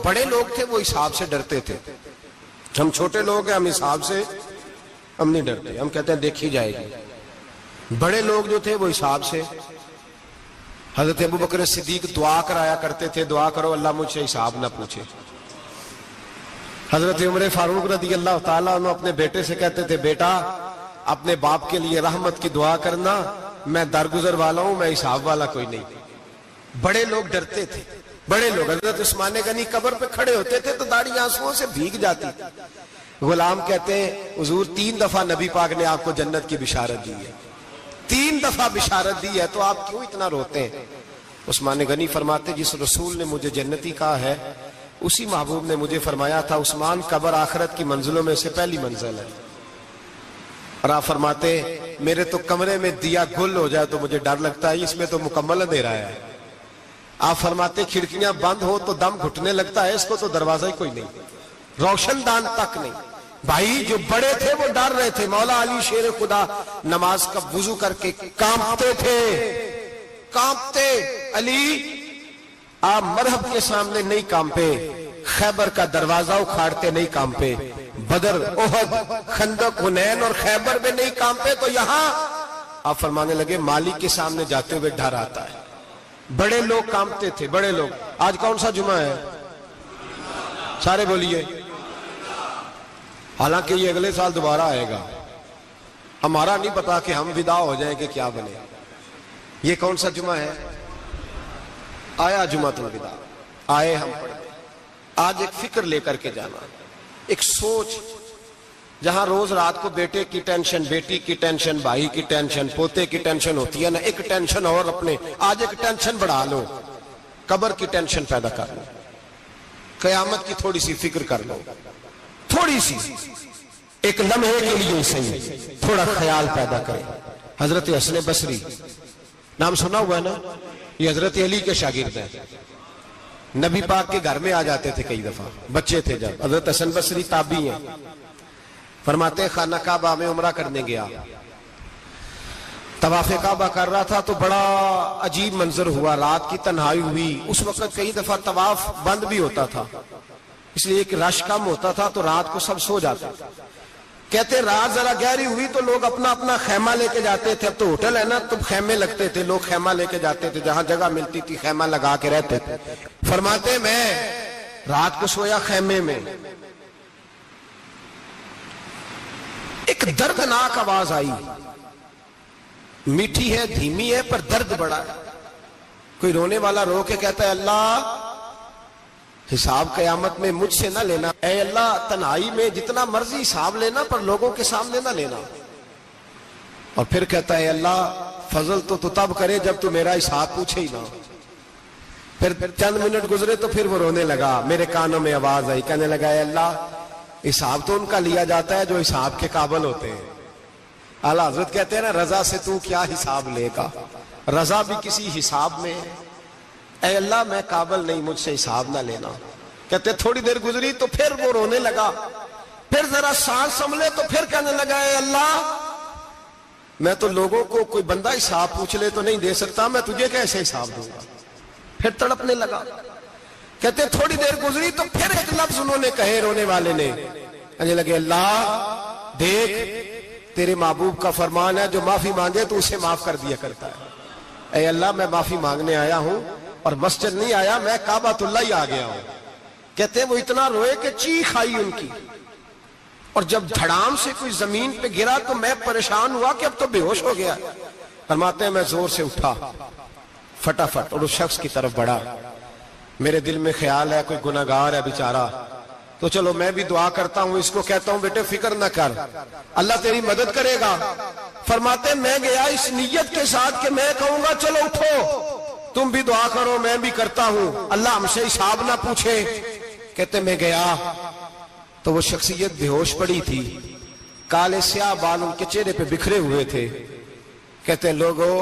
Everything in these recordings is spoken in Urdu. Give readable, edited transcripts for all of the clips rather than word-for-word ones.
بڑے لوگ تھے وہ حساب سے ڈرتے تھے. ہم چھوٹے لوگ ہیں، ہم حساب سے ہم نہیں ڈرتے، ہم کہتے ہیں دیکھی جائے گی. بڑے لوگ جو تھے وہ حساب سے. حضرت ابو بکر صدیق دعا کرایا کرتے تھے، دعا کرو اللہ مجھ سے حساب نہ پوچھے. حضرت عمر فاروق رضی اللہ تعالیٰ عنہ اپنے بیٹے سے کہتے تھے بیٹا اپنے باپ کے لیے رحمت کی دعا کرنا، میں درگزر والا ہوں، میں حساب والا کوئی نہیں. بڑے لوگ ڈرتے تھے، بڑے لوگ. حضرت عثمان غنی قبر پہ کھڑے ہوتے تھے تو داڑھی آنسوؤں سے بھیگ جاتی. غلام کہتے ہیں حضور 3 دفعہ نبی پاک نے آپ کو جنت کی بشارت دی ہے، 3 دفعہ بشارت دی ہے، تو آپ کیوں اتنا روتے ہیں؟ عثمان غنی فرماتے جس رسول نے مجھے جنتی کہا ہے اسی محبوب نے مجھے فرمایا تھا عثمان قبر آخرت کی منزلوں میں سے پہلی منزل ہے. اور آپ فرماتے میرے تو کمرے میں دیا گل ہو جائے تو مجھے ڈر لگتا ہے، اس میں تو مکمل اندھیرا ہے. آپ فرماتے کھڑکیاں بند ہو تو دم گھٹنے لگتا ہے، اس کو تو دروازہ ہی کوئی نہیں، روشن دان تک نہیں. بھائی جو بڑے تھے وہ ڈر رہے تھے. مولا علی شیر خدا نماز کا وضو کر کے کانپتے تھے، کانپتے. علی آپ مرحب کے سامنے نہیں کانپے، خیبر کا دروازہ اکھاڑتے نہیں کانپے، بدر احد خندق حنین اور خیبر میں نہیں کانپے، تو یہاں آپ فرمانے لگے مالک کے سامنے جاتے ہوئے ڈر آتا ہے. بڑے لوگ کانپتے تھے، بڑے لوگ. آج کون سا جمعہ ہے؟ سارے بولیے. حالانکہ یہ اگلے سال دوبارہ آئے گا، ہمارا نہیں پتا کہ ہم ودا ہو جائیں کہ کیا بنے. یہ کون سا جمعہ ہے؟ آیا جمعۃ الوداع. آئے ہم پڑھیں. آج ایک فکر لے کر کے جانا، ایک سوچ. جہاں روز رات کو بیٹے کی ٹینشن، بیٹی کی ٹینشن، بھائی کی ٹینشن، پوتے کی ٹینشن ہوتی ہے نا، ایک ٹینشن اور اپنے آج ایک ٹینشن بڑھا لو، قبر کی ٹینشن پیدا کر لو، قیامت کی تھوڑی سی فکر کر لو، تھوڑی سی ایک لمحے کے لیے صحیح تھوڑا خیال پیدا کرے. حضرت حسن بصری نام سنا ہوا ہے نا، یہ حضرت علی کے شاگرد ہیں. نبی پاک کے گھر میں آ جاتے تھے کئی دفعہ، بچے تھے جب. حضرت حسن بصری تابعی ہیں. فرماتے خانہ کعبہ میں عمرہ کرنے گیا، طواف کعبہ کر رہا تھا تو بڑا عجیب منظر ہوا. رات کی تنہائی ہوئی. اس وقت کئی دفعہ طواف بند بھی ہوتا تھا، اس لیے کہ رش کم ہوتا تھا تو رات کو سب سو جاتے. کہتے رات ذرا گہری ہوئی تو لوگ اپنا اپنا خیمہ لے کے جاتے تھے. اب تو ہوٹل ہے نا تو خیمے لگتے تھے، لوگ خیمہ لے کے جاتے تھے، جہاں جگہ ملتی تھی خیمہ لگا کے رہتے تھے. فرماتے میں رات کو سویا خیمے میں، ایک دردناک آواز آئی. میٹھی ہے، دھیمی ہے، پر درد بڑا ہے. کوئی رونے والا رو کے کہتا ہے اللہ حساب قیامت میں مجھ سے نہ لینا، اے اللہ تنہائی میں جتنا مرضی حساب لینا پر لوگوں کے سامنے نہ لینا. اور پھر کہتا ہے اللہ فضل تو تب کرے جب تو میرا حساب پوچھے ہی نہ. پھر چند منٹ گزرے تو پھر وہ رونے لگا. میرے کانوں میں آواز آئی، کہنے لگا اے اللہ حساب تو ان کا لیا جاتا ہے جو حساب کے قابل ہوتے ہیں. اعلیٰ حضرت کہتے ہیں نا رضا سے تو کیا حساب لے گا، رضا بھی کسی حساب میں ہے. اے اللہ میں قابل نہیں، مجھ سے حساب نہ لینا. کہتے تھوڑی دیر گزری تو پھر وہ رونے لگا. پھر ذرا سانس سنبھلے تو پھر کہنے لگا اے اللہ میں تو لوگوں کو کوئی بندہ حساب پوچھ لے تو نہیں دے سکتا، میں تجھے کیسے حساب دوں گا. پھر تڑپنے لگا. کہتے تھوڑی دیر گزری تو پھر ایک لفظ انہوں نے کہے رونے والے نے، کہنے لگے اللہ دیکھ تیرے محبوب کا فرمان ہے جو معافی مانگے تو اسے معاف کر دیا کرتا ہے. اے اللہ میں معافی مانگنے آیا ہوں اور مسجد نہیں آیا، میں کعبۃ اللہ ہی آ گیا ہوں. کہتے ہیں وہ اتنا روئے کہ چیخ آئی ان کی. اور جب دھڑام سے کوئی زمین پہ گرا تو میں پریشان ہوا کہ اب تو بے ہوش ہو گیا. فرماتے ہیں میں زور سے اٹھا فٹافٹ اور اس شخص کی طرف بڑھا. میرے دل میں خیال ہے کوئی گناہگار ہے بیچارہ، تو چلو میں بھی دعا کرتا ہوں، اس کو کہتا ہوں بیٹے فکر نہ کر، اللہ تیری مدد کرے گا. فرماتے ہیں میں گیا اس نیت کے ساتھ کہ میں کہوں گا چلو اٹھو تم بھی دعا کرو، میں بھی کرتا ہوں، اللہ ہم سے حساب نہ پوچھے. کہتے میں گیا تو وہ شخصیت بے ہوش پڑی تھی، کالے سیاہ بال ان کے چہرے پہ بکھرے ہوئے تھے. کہتے ہیں لوگوں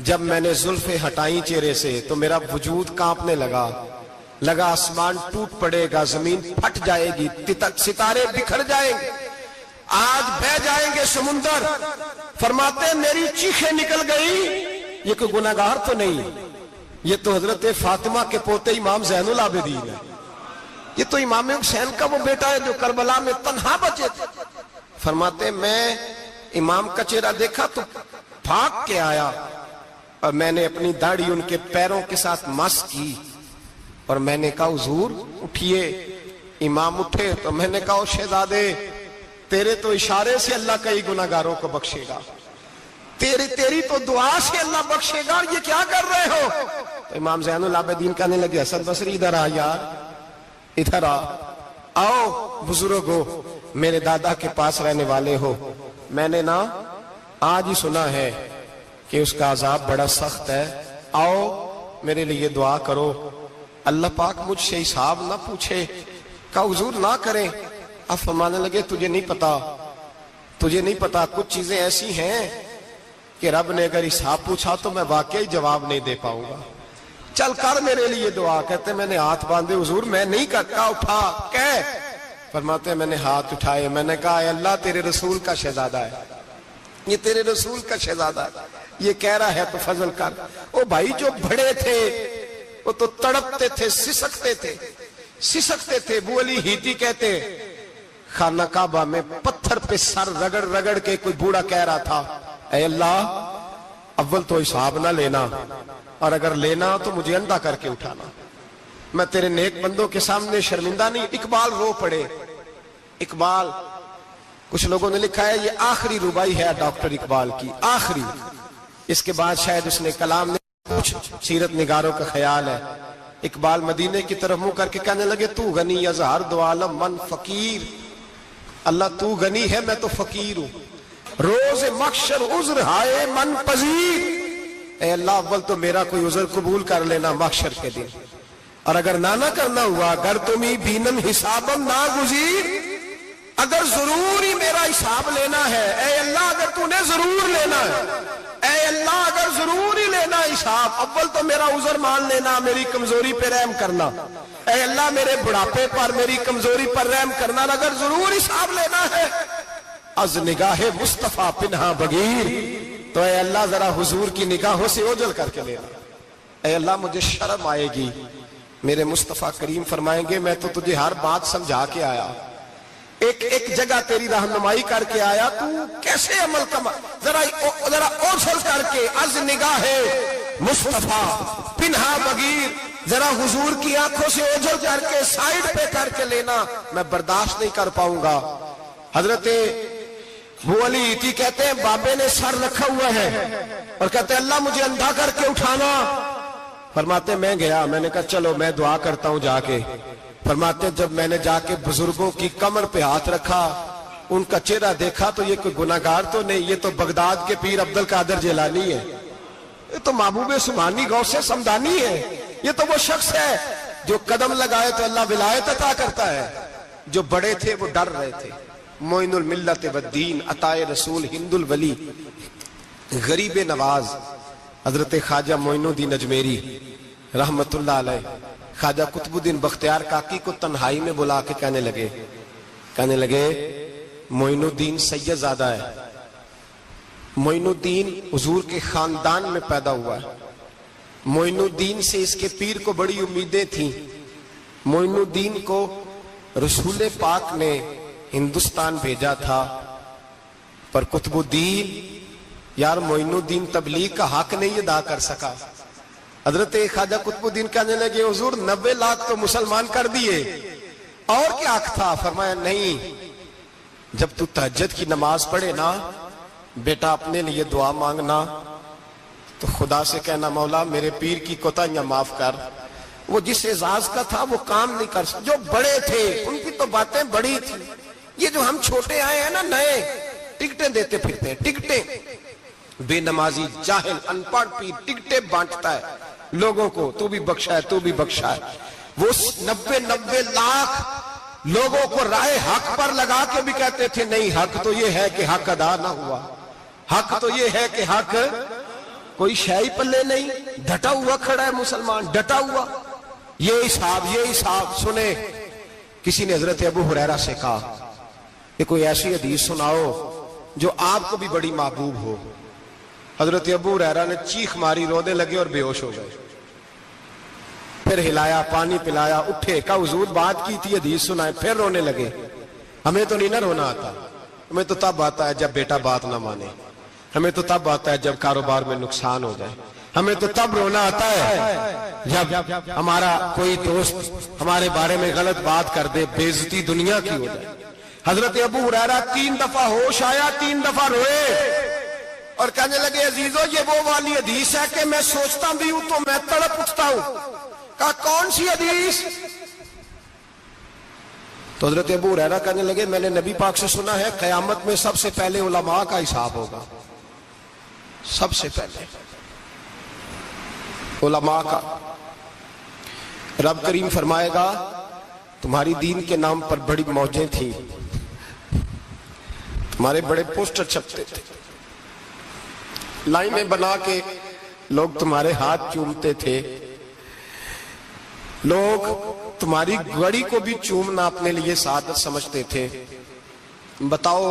جب میں نے زلفیں ہٹائیں چہرے سے تو میرا وجود کانپنے لگا آسمان ٹوٹ پڑے گا، زمین پھٹ جائے گی، ستارے بکھر جائیں گے، آج بہہ جائیں گے سمندر. فرماتے ہیں میری چیخیں نکل گئی. یہ کوئی گناہگار تو نہیں، یہ تو حضرت فاطمہ کے پوتے امام زین العابدین ہے. یہ تو امام حسین کا وہ بیٹا ہے جو کربلا میں تنہا بچے تھے. فرماتے میں امام کا چہرہ دیکھا تو بھاگ کے آیا اور میں نے اپنی داڑھی ان کے پیروں کے ساتھ مس کی اور میں نے کہا حضور اٹھئے. امام اٹھے تو میں نے کہا شہزادے تیرے تو اشارے سے اللہ کئی گناہگاروں کو بخشے گا, تیری تو دعا سے اللہ بخشے گا, یہ کیا کر رہے ہو؟ تو امام زین العابدین کہنے لگے حسن بصری ادھر آ یار, ادھر آؤ بزرگو, میرے دادا کے پاس رہنے والے ہو, میں نے نا آج ہی سنا ہے کہ اس کا عذاب بڑا سخت ہے, آؤ میرے لیے دعا کرو, اللہ پاک مجھ سے حساب نہ پوچھے. کہا حضور نہ کریں. اب فرمانے لگے تجھے نہیں پتا کچھ چیزیں ایسی ہیں کہ رب نے اگر حساب پوچھا تو میں واقعی جواب نہیں دے پاؤں گا, چل کر میرے لیے دعا. کہتے میں نے ہاتھ باندھے حضور میں نہیں کرتا, اٹھا کہہ. فرماتے میں نے ہاتھ اٹھائے, میں نے کہا اے اللہ تیرے رسول کا شہزادہ ہے, یہ تیرے رسول کا شہزادہ ہے, یہ کہہ رہا ہے تو فضل کر. او بھائی جو بڑے تھے وہ تو تڑپتے تھے, سسکتے تھے. ابو علی ہیتی کہتے خانہ کعبہ میں پتھر پہ سر رگڑ رگڑ کے کوئی بوڑھا کہہ رہا تھا اے اللہ اول تو حساب نہ لینا, اور اگر لینا تو مجھے اندھا کر کے اٹھانا, میں تیرے نیک بندوں کے سامنے شرمندہ نہیں. اقبال رو پڑے. اقبال کچھ لوگوں نے لکھا ہے یہ آخری ربائی ہے ڈاکٹر اقبال کی, آخری. اس کے بعد شاید اس نے کلام نے کچھ سیرت نگاروں کا خیال ہے. اقبال مدینے کی طرف منہ کر کے کہنے لگے تو غنی از ہر دو عالم من فقیر, اللہ تو غنی ہے میں تو فقیر ہوں. روز محشر عذر ہائے من پذیر, اے اللہ اول تو میرا کوئی عذر قبول کر لینا محشر کے دن, اور اگر نہ کرنا ہوا اگر تمہیں بینم حسابم نا گزیر, اگر ضرور ہی میرا حساب لینا ہے اے اللہ, اگر تو نے ضرور لینا ہے اے اللہ, اگر ضرور ہی لینا حساب, اول تو میرا عذر مان لینا, میری کمزوری پہ رحم کرنا اے اللہ, میرے بڑھاپے پر میری کمزوری پر رحم کرنا, اگر ضرور حساب لینا ہے از نگاہ مصطفیٰ پنہا بغیر, تو اے اللہ ذرا حضور کی نگاہوں سے اوجھل کر کے لینا. اے اللہ مجھے شرم آئے گی, میرے مصطفیٰ کریم فرمائیں گے میں تو تجھے ہر بات سمجھا کے آیا, ایک جگہ تیری رہنمائی کر کے آیا, تو کیسے عمل کما, ذرا اوجھل کر کے از نگاہ مصطفیٰ پنہا بغیر, ذرا حضور کی آنکھوں سے اوجھل کر کے سائیڈ پہ کر کے لینا, میں برداشت نہیں کر پاؤں گا. حضرت ابو علی ہیتی کہتے ہیں بابے نے سر رکھا ہوا ہے اور کہتے ہیں اللہ مجھے اندھا کر کے اٹھانا. فرماتے میں گیا, میں نے کہا چلو میں دعا کرتا ہوں جا کے. فرماتے جب میں نے جا کے بزرگوں کی کمر پہ ہاتھ رکھا, ان کا چہرہ دیکھا تو یہ کوئی گناہگار تو نہیں, یہ تو بغداد کے پیر عبد القادر جیلانی ہے, یہ تو محبوب سبحانی غوث سمدانی ہے, یہ تو وہ شخص ہے جو قدم لگائے تو اللہ ولایت عطا کرتا ہے. جو بڑے تھے وہ ڈر رہے تھے. معین الملت والدین عطائے رسول ہند الولی غریب نواز حضرت خواجہ معین الدین اجمیری رحمت اللہ علیہ, خواجہ قطب الدین بختیار کاکی کو تنہائی میں بلا کے کہنے لگے معین الدین سید زادہ ہے, معین الدین حضور کے خاندان میں پیدا ہوا ہے, معین الدین سے اس کے پیر کو بڑی امیدیں تھیں, معین الدین کو رسول پاک نے ہندوستان بھیجا تھا, پر قطب الدین یار معین الدین تبلیغ کا حق نہیں ادا کر سکا. حضرت خواجہ قطب الدین کہنے لگے حضور 90 لاکھ تو مسلمان کر دیے, اور کیا حق تھا؟ فرمایا نہیں, جب تو تہجد کی نماز پڑھے نا بیٹا اپنے لیے دعا مانگنا تو خدا سے کہنا مولا میرے پیر کی کوتاہیاں معاف کر. وہ جس اعزاز کا تھا وہ کام نہیں کر سکتا, جو بڑے تھے ان کی تو باتیں بڑی تھی. یہ جو ہم چھوٹے آئے ہیں نا نئے, ٹکٹیں دیتے پھرتے ہیں, ٹکٹیں, بے نمازی جاہل ان پڑھ پیر ٹکٹیں بانٹتا ہے لوگوں کو, تو بھی بخشا ہے تو بھی بخشا ہے. وہ 90 لاکھ لوگوں کو رائے حق پر لگا کے بھی کہتے تھے نہیں حق تو یہ ہے کہ حق ادا نہ ہوا, حق تو یہ ہے کہ حق کوئی شے پلے نہیں, ڈٹا ہوا کھڑا ہے مسلمان, ڈٹا ہوا. یہ حساب سنے. کسی نے حضرت ابو ہریرہ سے کہا کہ کوئی ایسی حدیث سناؤ جو آپ کو بھی بڑی محبوب ہو. حضرت ابو ہریرہ نے چیخ ماری, رونے لگے اور بے ہوش ہو گئے. پھر پھر ہلایا، پانی پلایا، اٹھے، کہا حضور بات کی تھی، حدیث سنائے، پھر رونے لگے۔ ہمیں تو نہیں نہ رونا آتا، ہمیں تو تب آتا ہے جب بیٹا بات نہ مانے، ہمیں تو تب آتا ہے جب کاروبار میں نقصان ہو جائے، ہمیں تو تب رونا آتا ہے جب ہمارا کوئی دوست ہمارے بارے میں غلط بات کر دے، بے عزتی دنیا کی ہو جائے۔ حضرت ابو ہریرہ 3 دفعہ ہوش آیا، 3 دفعہ روئے اور کہنے لگے عزیزو یہ وہ والی حدیث ہے کہ میں سوچتا بھی ہوں تو میں تڑپ اٹھتا ہوں۔ کہا کون سی حدیث؟ تو حضرت ابو ہریرہ کہنے لگے میں نے نبی پاک سے سنا ہے قیامت میں سب سے پہلے علماء کا حساب ہوگا، سب سے پہلے علماء کا۔ رب کریم فرمائے گا تمہاری دین کے نام پر بڑی موجیں تھیں، تمہارے بڑے پوسٹر چھپتے تھے، لائنیں بنا کے لوگ تمہارے ہاتھ چومتے تھے، لوگ تمہاری گڑی کو بھی چومنا اپنے لیے سعادت سمجھتے تھے۔ بتاؤ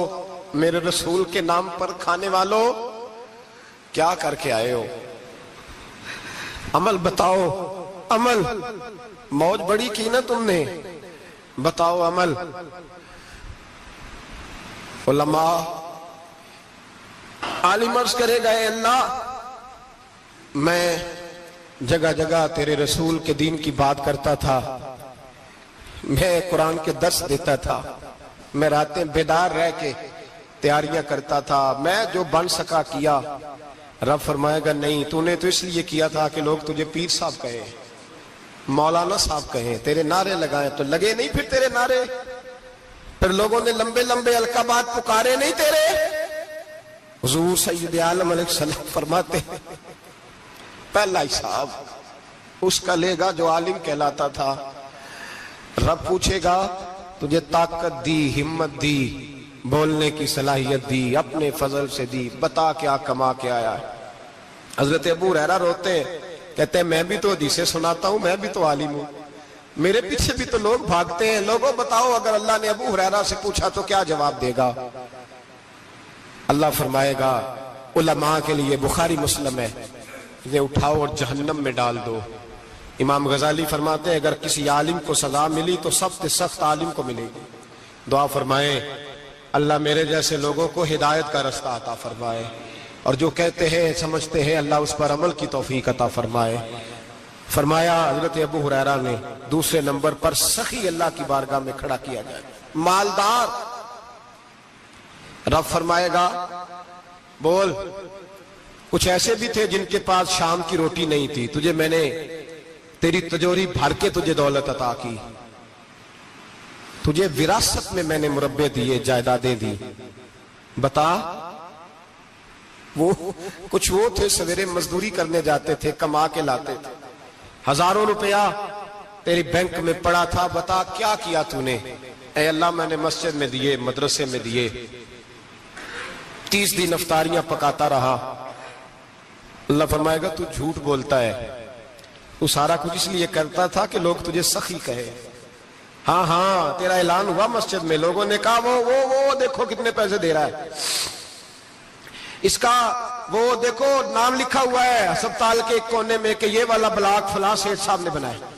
میرے رسول کے نام پر کھانے والوں کیا کر کے آئے ہو؟ عمل بتاؤ، عمل۔ موج بڑی کی نا تم نے، بتاؤ عمل۔ علماء عالم عرض کرے گا اے اللہ میں جگہ جگہ تیرے رسول کے دین کی بات کرتا تھا، میں قرآن کے درس دیتا تھا، میں راتیں بیدار رہ کے تیاریاں کرتا تھا، میں جو بن سکا کیا۔ رب فرمائے گا نہیں، تو نے تو اس لیے کیا تھا کہ لوگ تجھے پیر صاحب کہیں، مولانا صاحب کہیں، تیرے نعرے لگائیں، تو لگے نہیں پھر تیرے نعرے، پھر لوگوں نے لمبے لمبے القابات پکارے نہیں تیرے۔ حضور سید عالم علیہ السلام فرماتے ہیں پہلا حساب اس کا لے گا جو عالم کہلاتا تھا۔ رب پوچھے گا تجھے طاقت دی، ہمت دی، بولنے کی صلاحیت دی، اپنے فضل سے دی، بتا کیا کما کے آیا ہے۔ حضرت ابو ہریرہ روتے ہیں، کہتے ہیں میں بھی تو حدیثیں سناتا ہوں، میں بھی تو عالم ہوں، میرے پیچھے بھی تو لوگ بھاگتے ہیں۔ لوگوں بتاؤ اگر اللہ نے ابو ہریرہ سے پوچھا تو کیا جواب دے گا؟ اللہ فرمائے گا علماء کے لیے بخاری مسلم ہے، انہیں اٹھاؤ اور جہنم میں ڈال دو۔ امام غزالی فرماتے ہیں اگر کسی عالم کو سزا ملی تو سب سے سخت عالم کو ملے گی۔ دعا فرمائیں اللہ میرے جیسے لوگوں کو ہدایت کا رستہ عطا فرمائے، اور جو کہتے ہیں سمجھتے ہیں اللہ اس پر عمل کی توفیق عطا فرمائے۔ فرمایا حضرت ابو ہریرہ نے دوسرے نمبر پر سخی اللہ کی بارگاہ میں کھڑا کیا جائے، مالدار۔ رب فرمائے گا بول، کچھ ایسے بھی تھے جن کے پاس شام کی روٹی نہیں تھی، تجھے میں نے تیری تجوری بھر کے تجھے دولت عطا کی، تجھے وراثت میں میں نے مربع دیے، جائیدادیں دی، بتا۔ وہ کچھ وہ تھے سویرے مزدوری کرنے جاتے تھے، کما کے لاتے تھے، ہزاروں روپیہ تیری بینک میں پڑا تھا، بتا کیا کیا تو نے؟ اے اللہ میں نے مسجد میں دیے، مدرسے میں دیے، 30 دن افطاریاں پکاتا رہا۔ اللہ فرمائے گا تو جھوٹ بولتا ہے، تو سارا کچھ اس لیے کرتا تھا کہ لوگ تجھے سخی کہے۔ ہاں ہاں تیرا اعلان ہوا مسجد میں، لوگوں نے کہا وہ دیکھو کتنے پیسے دے رہا ہے، اس کا وہ دیکھو نام لکھا ہوا ہے ہسپتال کے ایک کونے میں کہ یہ والا بلاک فلاں سیٹھ صاحب نے بنایا،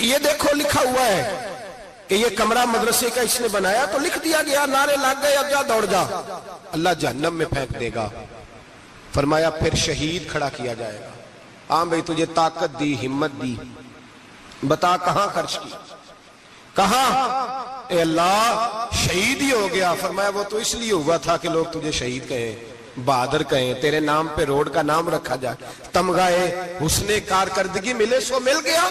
یہ دیکھو لکھا ہوا ہے کہ یہ کمرہ مدرسے کا اس نے بنایا، تو لکھ دیا گیا، نعرے لگ گئے، اب جا دوڑ جا۔ اللہ جہنم میں پھینک دے گا۔ فرمایا پھر شہید کھڑا کیا جائے گا، ہاں بھئی تجھے طاقت دی، ہمت دی، بتا کہاں خرچ کی، کہاں؟ اے اللہ شہید ہی ہو گیا۔ فرمایا وہ تو اس لیے ہوا تھا کہ لوگ تجھے شہید کہیں، بہادر کہیں، تیرے نام پہ روڈ کا نام رکھا جائے، تمغہ حسن کارکردگی ملے سو مل گیا۔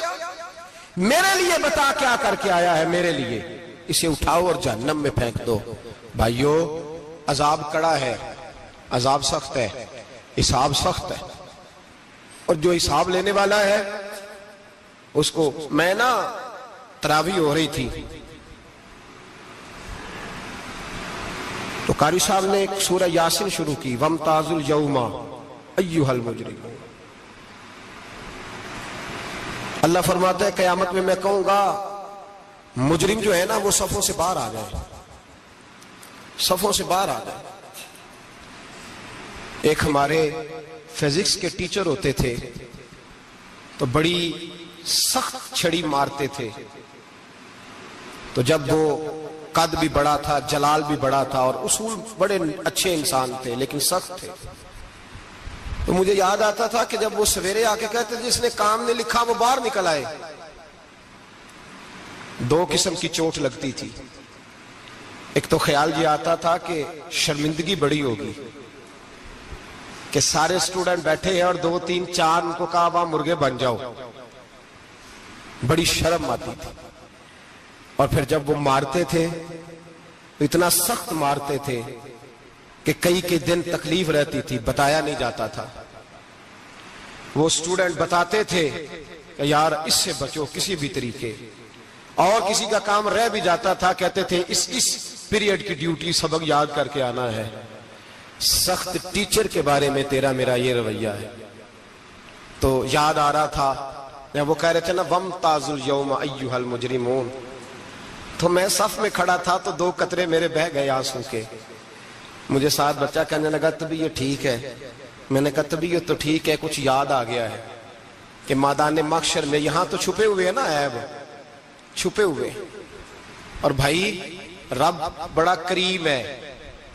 میرے لیے بتا کیا کر کے آیا ہے میرے لیے، اسے اٹھاؤ اور جہنم میں پھینک دو۔ بھائیو عذاب کڑا ہے، عذاب سخت ہے، حساب سخت ہے، اور جو حساب لینے والا ہے اس کو میں نا تراویح ہو رہی تھی تو قاری صاحب نے ایک سورہ یاسین شروع کی، وَامْتَازُوا الْيَوْمَ أَيُّهَا الْمُجْرِمُونَ۔ اللہ فرماتا ہے قیامت میں میں کہوں گا مجرم جو ہے نا وہ صفوں سے باہر آ جائے، صفوں سے باہر آ جائے۔ ایک ہمارے فزکس کے ٹیچر ہوتے تھے، تو بڑی سخت چھڑی مارتے تھے. تو جب وہ قد بھی بڑا تھا، جلال بھی بڑا تھا، اور اصول بڑے اچھے انسان تھے لیکن سخت تھے، تو مجھے یاد آتا تھا کہ جب وہ سویرے آ کے کہتے جس نے کام نے لکھا وہ باہر نکل آئے. دو قسم کی چوٹ لگتی تھی. ایک تو خیال یہ آتا تھا کہ شرمندگی بڑی ہوگی کہ سارے اسٹوڈنٹ بیٹھے ہیں اور 2 3 4 ان کو کہا وہاں مرغے بن جاؤ. بڑی شرم آتی تھی. اور پھر جب وہ مارتے تھے تو اتنا سخت مارتے تھے کہ کئی دن تکلیف رہتی تھی، بتایا نہیں جاتا تھا. وہ اسٹوڈنٹ بتاتے تھے کہ یار اس سے بچو کسی بھی طریقے، اور کسی کا کام رہ بھی جاتا تھا کہتے تھے اس پیریڈ کی ڈیوٹی سبق یاد کر کے آنا ہے. سخت ٹیچر کے بارے میں تیرا میرا یہ رویہ ہے. تو یاد آ رہا تھا جب وہ کہہ رہے تھے نا وَامْتَازُوا الْيَوْمَ أَيُّهَا الْمُجْرِمُونَ، تو میں صف میں کھڑا تھا تو 2 قطرے میرے بہہ گئے آنسو کے. مجھے ساتھ بچہ کہنے لگا طبیعت ٹھیک ہے. میں نے کہا طبیعت تو ٹھیک ہے، کچھ یاد آ گیا ہے کہ میدان محشر میں یہاں تو چھپے ہوئے ہیں نا عیب، چھپے ہوئے. اور بھائی رب بڑا کریم ہے،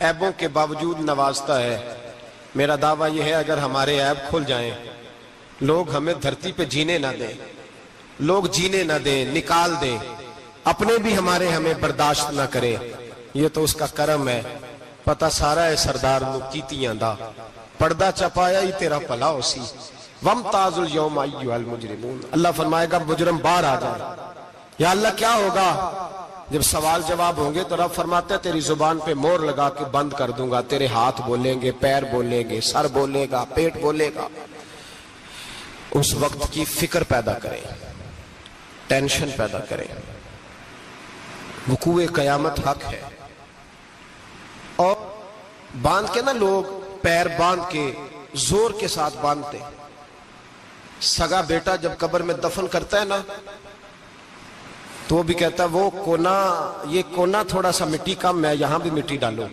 عیبوں کے باوجود نوازتا ہے. میرا دعویٰ یہ ہے اگر ہمارے عیب کھل جائیں، لوگ ہمیں دھرتی پہ جینے نہ دیں، لوگ جینے نہ دیں، نکال دیں، اپنے بھی ہمیں برداشت نہ کریں، یہ تو اس کا کرم ہے. پتہ سارا ہے سردار مکیتیاں دا، پردہ چپایا ہی تیرا پلا ہو سی. وَامْتَازُوا الْيَوْمَ أَيُّهَا الْمُجْرِمُونَ. اللہ فرمائے گا مجرم باہر آ جائے. یا اللہ کیا ہوگا؟ جب سوال جواب ہوں گے تو رب فرماتے ہیں تیری زبان پہ مور لگا کے بند کر دوں گا. تیرے ہاتھ بولیں گے، پیر بولیں گے، سر بولے گا، پیٹ بولے گا. اس وقت کی فکر پیدا کریں، ٹینشن پیدا کریں. وقوع قیامت حق ہے. اور باندھ کے نا لوگ پیر باندھ کے زور کے ساتھ باندھتے. سگا بیٹا جب قبر میں دفن کرتا ہے نا تو وہ بھی کہتا ہے وہ کونا، یہ کونا تھوڑا سا مٹی کم ہے، یہاں بھی مٹی ڈالو.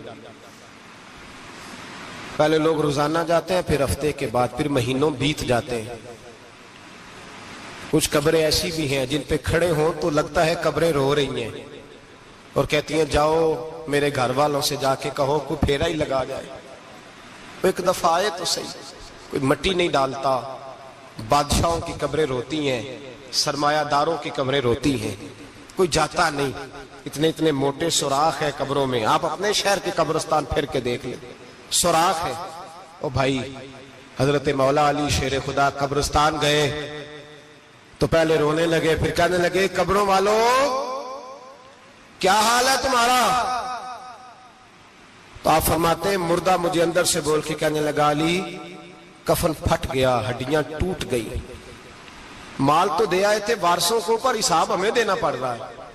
پہلے لوگ روزانہ جاتے ہیں، پھر ہفتے کے بعد، پھر مہینوں بیت جاتے ہیں. کچھ قبریں ایسی بھی ہیں جن پہ کھڑے ہوں تو لگتا ہے قبریں رو رہی ہیں اور کہتی ہیں جاؤ میرے گھر والوں سے جا کے کہو کوئی پھیرا ہی لگا جائے. ایک دفعہ آئے تو صحیح. کوئی مٹی نہیں ڈالتا. بادشاہوں کی قبریں روتی ہیں، سرمایہ داروں کی قبریں روتی ہیں، کوئی جاتا نہیں. اتنے موٹے سوراخ ہے قبروں میں. آپ اپنے شہر کے قبرستان پھر کے دیکھ لیں، سوراخ ہے. او بھائی حضرت مولا علی شیر خدا قبرستان گئے تو پہلے رونے لگے، پھر کہنے لگے قبروں والوں کیا حال ہے تمہارا؟ تو آپ فرماتے ہیں مردہ مجھے اندر سے بول کے کہنے لگا علی کفن پھٹ گیا، ہڈیاں ٹوٹ گئی. مال تو دے آئے تھے وارثوں کو، پر حساب ہمیں دینا پڑ رہا ہے.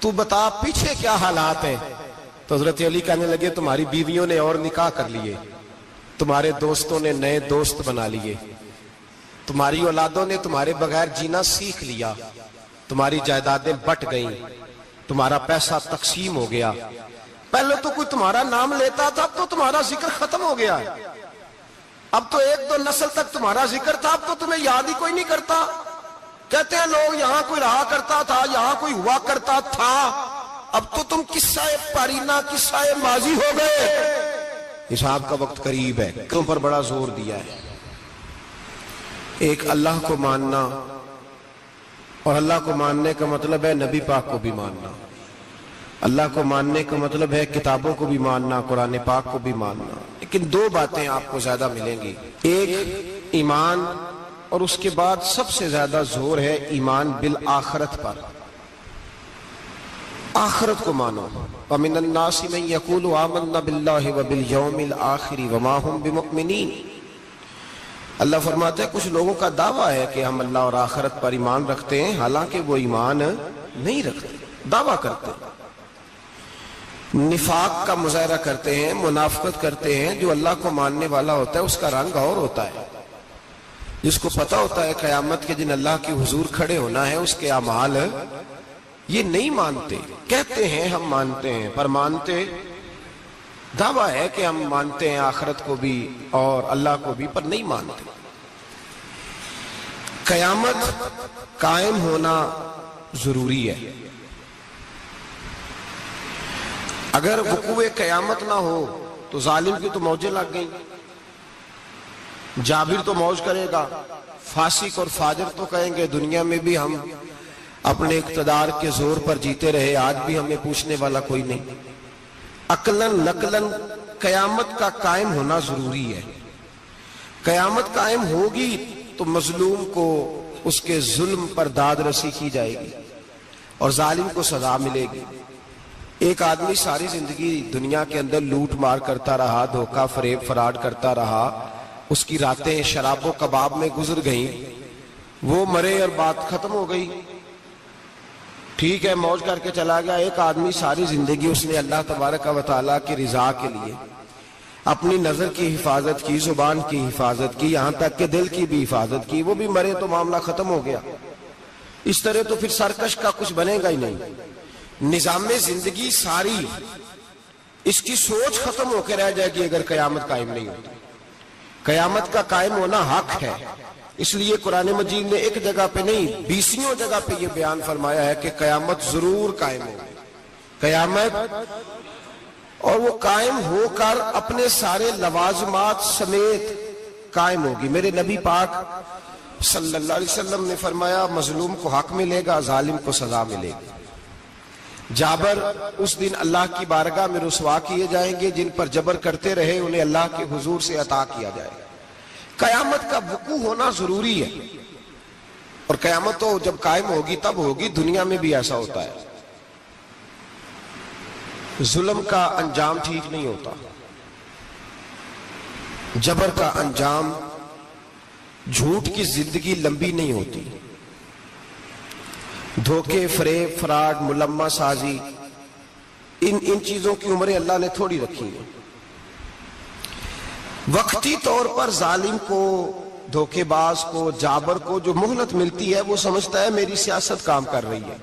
تو بتا پیچھے کیا حالات ہیں؟ تو حضرت علی کہنے لگے تمہاری بیویوں نے اور نکاح کر لیے، تمہارے دوستوں نے نئے دوست بنا لیے، تمہاری اولادوں نے تمہارے بغیر جینا سیکھ لیا، تمہاری جائیدادیں بٹ گئیں، تمہارا پیسہ تقسیم ہو گیا. پہلے تو کوئی تمہارا نام لیتا تھا، اب تو تمہارا ذکر ختم ہو گیا. اب تو 1 2 نسل تک تمہارا ذکر تھا، اب تو تمہیں یاد ہی کوئی نہیں کرتا. کہتے ہیں لوگ یہاں کوئی رہا کرتا تھا، یہاں کوئی ہوا کرتا تھا. اب تو تم قصہ پارینہ، قصہ ماضی ہو گئے. حساب کا وقت قریب ہے. کیوں پر بڑا زور دیا ہے. ایک اللہ کو ماننا، اور اللہ کو ماننے کا مطلب ہے نبی پاک کو بھی ماننا. اللہ کو ماننے کا مطلب ہے کتابوں کو بھی ماننا، قرآن پاک کو بھی ماننا. لیکن 2 باتیں آپ کو زیادہ ملیں گی. ایک ایمان، اور اس کے بعد سب سے زیادہ زور ہے ایمان بالآخرت پر. آخرت کو مانو. وَمِنَ النَّاسِ مَن يَقُولُ آمَنَّا بِاللَّهِ وَبِالْيَوْمِ الْآخِرِ وَمَا هُمْ بِمُؤْمِنِينَ. اللہ فرماتے ہیں کچھ لوگوں کا دعویٰ ہے کہ ہم اللہ اور آخرت پر ایمان رکھتے ہیں، حالانکہ وہ ایمان نہیں رکھتے، دعویٰ کرتے ہیں، نفاق کا مظاہرہ کرتے ہیں، منافقت کرتے ہیں. جو اللہ کو ماننے والا ہوتا ہے اس کا رنگ اور ہوتا ہے. جس کو پتہ ہوتا ہے قیامت کے دن اللہ کے حضور کھڑے ہونا ہے، اس کے اعمال یہ نہیں مانتے. کہتے ہیں ہم مانتے ہیں، پر مانتے، دعویٰ ہے کہ ہم مانتے ہیں آخرت کو بھی اور اللہ کو بھی، پر نہیں مانتے. قیامت قائم ہونا ضروری ہے. اگر وقوع قیامت نہ ہو تو ظالم کی تو موجیں لگ گئیں. جابر تو موج کرے گا, فاسق اور فاجر تو کہیں گے دنیا میں بھی ہم اپنے اقتدار کے زور پر جیتے رہے, آج بھی ہمیں پوچھنے والا کوئی نہیں. عقلاً نقلاً قیامت کا قائم ہونا ضروری ہے. قیامت قائم ہوگی تو مظلوم کو اس کے ظلم پر داد رسی کی جائے گی اور ظالم کو سزا ملے گی. ایک آدمی ساری زندگی دنیا کے اندر لوٹ مار کرتا رہا, دھوکہ فریب فراڈ کرتا رہا, اس کی راتیں شراب و کباب میں گزر گئیں, وہ مرے اور بات ختم ہو گئی. ٹھیک ہے, موج کر کے چلا گیا. ایک آدمی ساری زندگی اس نے اللہ تبارک و تعالیٰ کی رضا کے لیے اپنی نظر کی حفاظت کی, زبان کی حفاظت کی, یہاں تک کہ دل کی بھی حفاظت کی, وہ بھی مرے تو معاملہ ختم ہو گیا. اس طرح تو پھر سرکش کا کچھ بنے گا ہی نہیں. نظام زندگی ساری اس کی سوچ ختم ہو کے رہ جائے گی اگر قیامت قائم نہیں ہوتی. قیامت کا قائم ہونا حق ہے. اس لیے قرآن مجید نے ایک جگہ پہ نہیں 20 جگہ پہ یہ بیان فرمایا ہے کہ قیامت ضرور قائم ہوگی. قیامت, اور وہ قائم ہو کر اپنے سارے لوازمات سمیت قائم ہوگی. میرے نبی پاک صلی اللہ علیہ وسلم نے فرمایا مظلوم کو حق ملے گا, ظالم کو سزا ملے گی. جابر اس دن اللہ کی بارگاہ میں رسوا کیے جائیں گے, جن پر جبر کرتے رہے انہیں اللہ کے حضور سے عطا کیا جائے گا. قیامت کا وقوع ہونا ضروری ہے, اور قیامت تو جب قائم ہوگی تب ہوگی. دنیا میں بھی ایسا ہوتا ہے, ظلم کا انجام ٹھیک نہیں ہوتا, جبر کا انجام, جھوٹ کی زندگی لمبی نہیں ہوتی, دھوکے فریب فراڈ ملمہ سازی ان چیزوں کی عمریں اللہ نے تھوڑی رکھی ہیں. وقتی طور پر ظالم کو, دھوکے باز کو, جابر کو جو مہلت ملتی ہے وہ سمجھتا ہے میری سیاست کام کر رہی ہے,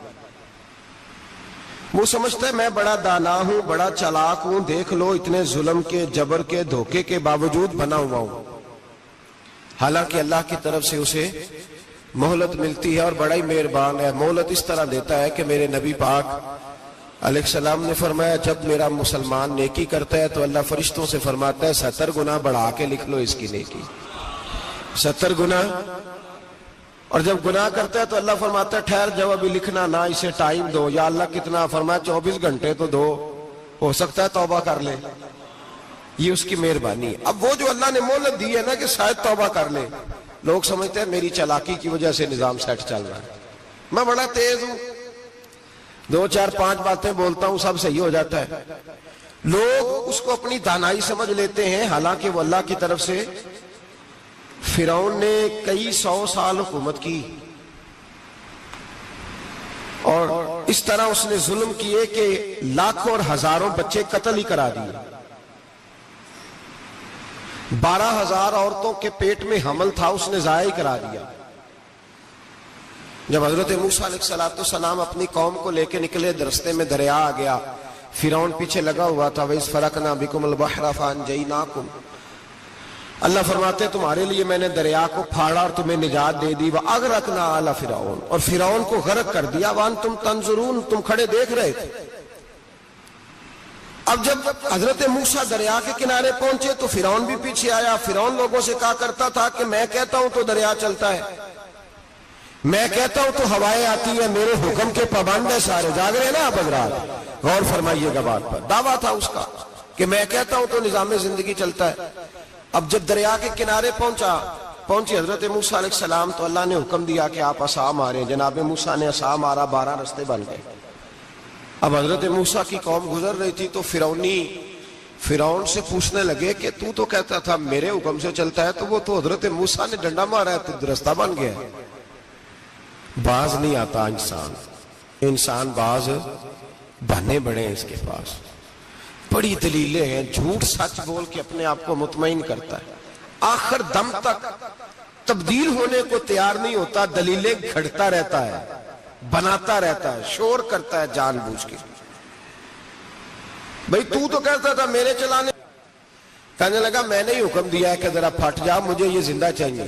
وہ سمجھتا ہے میں بڑا دانا ہوں, بڑا چلاک ہوں, دیکھ لو اتنے ظلم کے, جبر کے, دھوکے کے باوجود بنا ہوا ہوں. حالانکہ اللہ کی طرف سے اسے مہلت ملتی ہے اور بڑا ہی مہربان ہے. مہلت اس طرح دیتا ہے کہ میرے نبی پاک علیہ السلام نے فرمایا جب میرا مسلمان نیکی کرتا ہے تو اللہ فرشتوں سے فرماتا ہے 70 گنا بڑھا کے لکھ لو اس کی نیکی, 70 گنا. اور جب گناہ کرتا ہے تو اللہ فرماتا ہے ٹھہر جاؤ ابھی لکھنا نہ, اسے ٹائم دو. یا اللہ کتنا؟ فرمایا 24 گھنٹے تو دو, ہو سکتا ہے توبہ کر لے. یہ اس کی مہربانی ہے. اب وہ جو اللہ نے مہلت دی ہے نا کہ شاید توبہ کر لے, لوگ سمجھتے ہیں میری چالاکی کی وجہ سے نظام سیٹ چل رہا ہے, میں بڑا تیز ہوں, 2 4 5 باتیں بولتا ہوں سب صحیح ہو جاتا ہے. لوگ اس کو اپنی دانائی سمجھ لیتے ہیں, حالانکہ وہ اللہ کی طرف سے. فرعون نے کئی 100 سال حکومت کی اور اس طرح اس نے ظلم کیے کہ لاکھوں اور ہزاروں بچے قتل ہی کرا دیے. 12,000 عورتوں کے پیٹ میں حمل تھا اس نے ضائع کرا دیا. جب حضرت موسیٰ علیہ السلام اپنی قوم کو لے کے نکلے, رستے میں دریا آ گیا, فرعون پیچھے لگا ہوا تھا. وَإِذْ فَرَقْنَا بِكُمُ الْبَحْرَ فَأَنْجَيْنَاكُمْ, اللہ فرماتے ہیں تمہارے لیے میں نے دریا کو پھاڑا اور تمہیں نجات دے دی. وَأَغْرَقْنَا آلَ فِرْعَوْنَ, اور فرعون کو غرق کر دیا. وَأَنْتُمْ تَنْظُرُونَ, تم کھڑے دیکھ رہے تھے. اب جب حضرت موسیٰ دریا کے کنارے پہنچے تو فرعون بھی پیچھے آیا. فرعون لوگوں سے کہا کرتا تھا کہ میں کہتا ہوں تو دریا چلتا ہے, میں کہتا ہوں تو ہوائیں آتی ہیں, میرے حکم کے پابند ہیں سارے. جاگ رہے ہیں نا آپ حضرات, غور فرمائیے گا بات پر. دعویٰ تھا اس کا کہ میں کہتا ہوں تو نظام زندگی چلتا ہے. اب جب دریا کے کنارے پہنچی حضرت موسیٰ علیہ السلام تو اللہ نے حکم دیا کہ آپ عصا ماریں. جناب موسیٰ نے عصا مارا, 12 رستے بن گئے. اب حضرت موسیٰ کی قوم گزر رہی تھی تو فرعون سے پوچھنے لگے کہ تو کہتا تھا میرے حکم سے چلتا ہے, تو وہ تو حضرت موسیٰ نے ڈنڈا مارا ہے تو رستہ بن گیا ہے. باز نہیں آتا انسان باز بہانے بڑے ہیں اس کے پاس, بڑی دلیلیں ہیں, جھوٹ سچ بول کے اپنے آپ کو مطمئن کرتا ہے, آخر دم تک تبدیل ہونے کو تیار نہیں ہوتا, دلیلیں گھڑتا رہتا ہے, بناتا رہتا ہے, شور کرتا ہے جان بوجھ کے. بھئی تو کہتا تھا میرے چلانے, کہنے لگا میں نے ہی حکم دیا ہے کہ ذرا پھٹ جا, مجھے یہ زندہ چاہیے.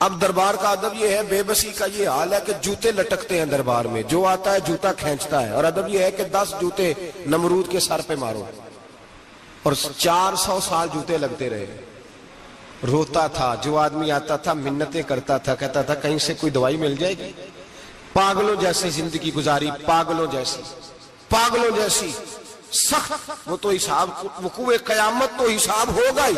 اب دربار کا ادب یہ ہے، بے بسی کا یہ حال ہے کہ جوتے لٹکتے ہیں دربار میں، جو آتا ہے جوتا کھینچتا ہے، اور ادب یہ ہے کہ 10 جوتے نمرود کے سر پہ مارو، اور 400 سال جوتے لگتے رہے۔ روتا تھا، جو آدمی آتا تھا منتیں کرتا تھا، کہتا تھا کہیں سے کوئی دوائی مل جائے گی۔ پاگلوں جیسی زندگی گزاری، پاگلوں جیسی سخت۔ وہ تو حساب، وقوع قیامت تو حساب ہوگا ہی۔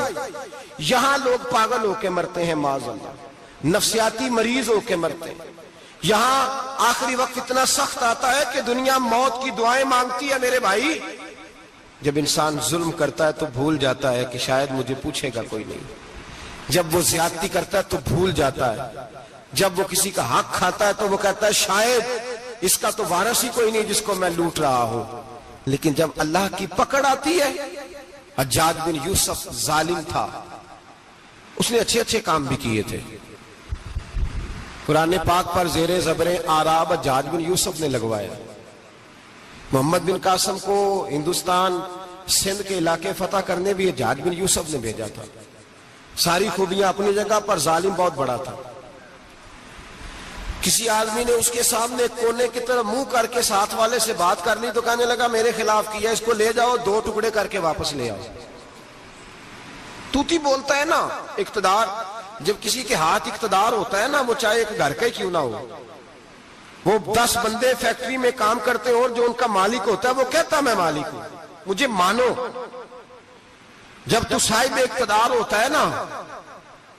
یہاں لوگ پاگل ہو کے مرتے ہیں معاذ اللہ، نفسیاتی مریض ہو کے مرتے ہیں۔ یہاں آخری وقت اتنا سخت آتا ہے کہ دنیا موت کی دعائیں مانگتی ہے۔ میرے بھائی، جب انسان ظلم کرتا ہے تو بھول جاتا ہے کہ شاید مجھے پوچھے گا کوئی نہیں۔ جب وہ زیادتی کرتا ہے تو بھول جاتا ہے۔ جب وہ کسی کا حق کھاتا ہے تو وہ کہتا ہے شاید اس کا تو وارث ہی کوئی نہیں جس کو میں لوٹ رہا ہوں۔ لیکن جب اللہ کی پکڑ آتی ہے، حجاج بن یوسف ظالم تھا، اس نے اچھے کام بھی کیے تھے۔ قرآن پاک پر زیر زبر آراب حجاج بن یوسف نے لگوایا۔ محمد بن قاسم کو ہندوستان سندھ کے علاقے فتح کرنے بھی حجاج بن یوسف نے بھیجا تھا۔ ساری خوبیاں اپنی جگہ پر، ظالم بہت بڑا تھا۔ کسی آدمی نے اس کے سامنے کونے کی طرف منہ کر کے ساتھ والے سے بات کر لی تو کہنے لگا میرے خلاف کیا، اس کو لے جاؤ، 2 ٹکڑے کر کے واپس لے آؤ۔ توتی بولتا ہے نا اقتدار، جب کسی کے ہاتھ اقتدار ہوتا ہے نا، وہ چاہے ایک گھر کا ہی کیوں نہ ہو، وہ 10 بندے فیکٹری میں کام کرتے ہو اور جو ان کا مالک ہوتا ہے وہ کہتا میں مالک ہوں، مجھے مانو۔ جب تو صاحب اقتدار ہوتا ہے نا،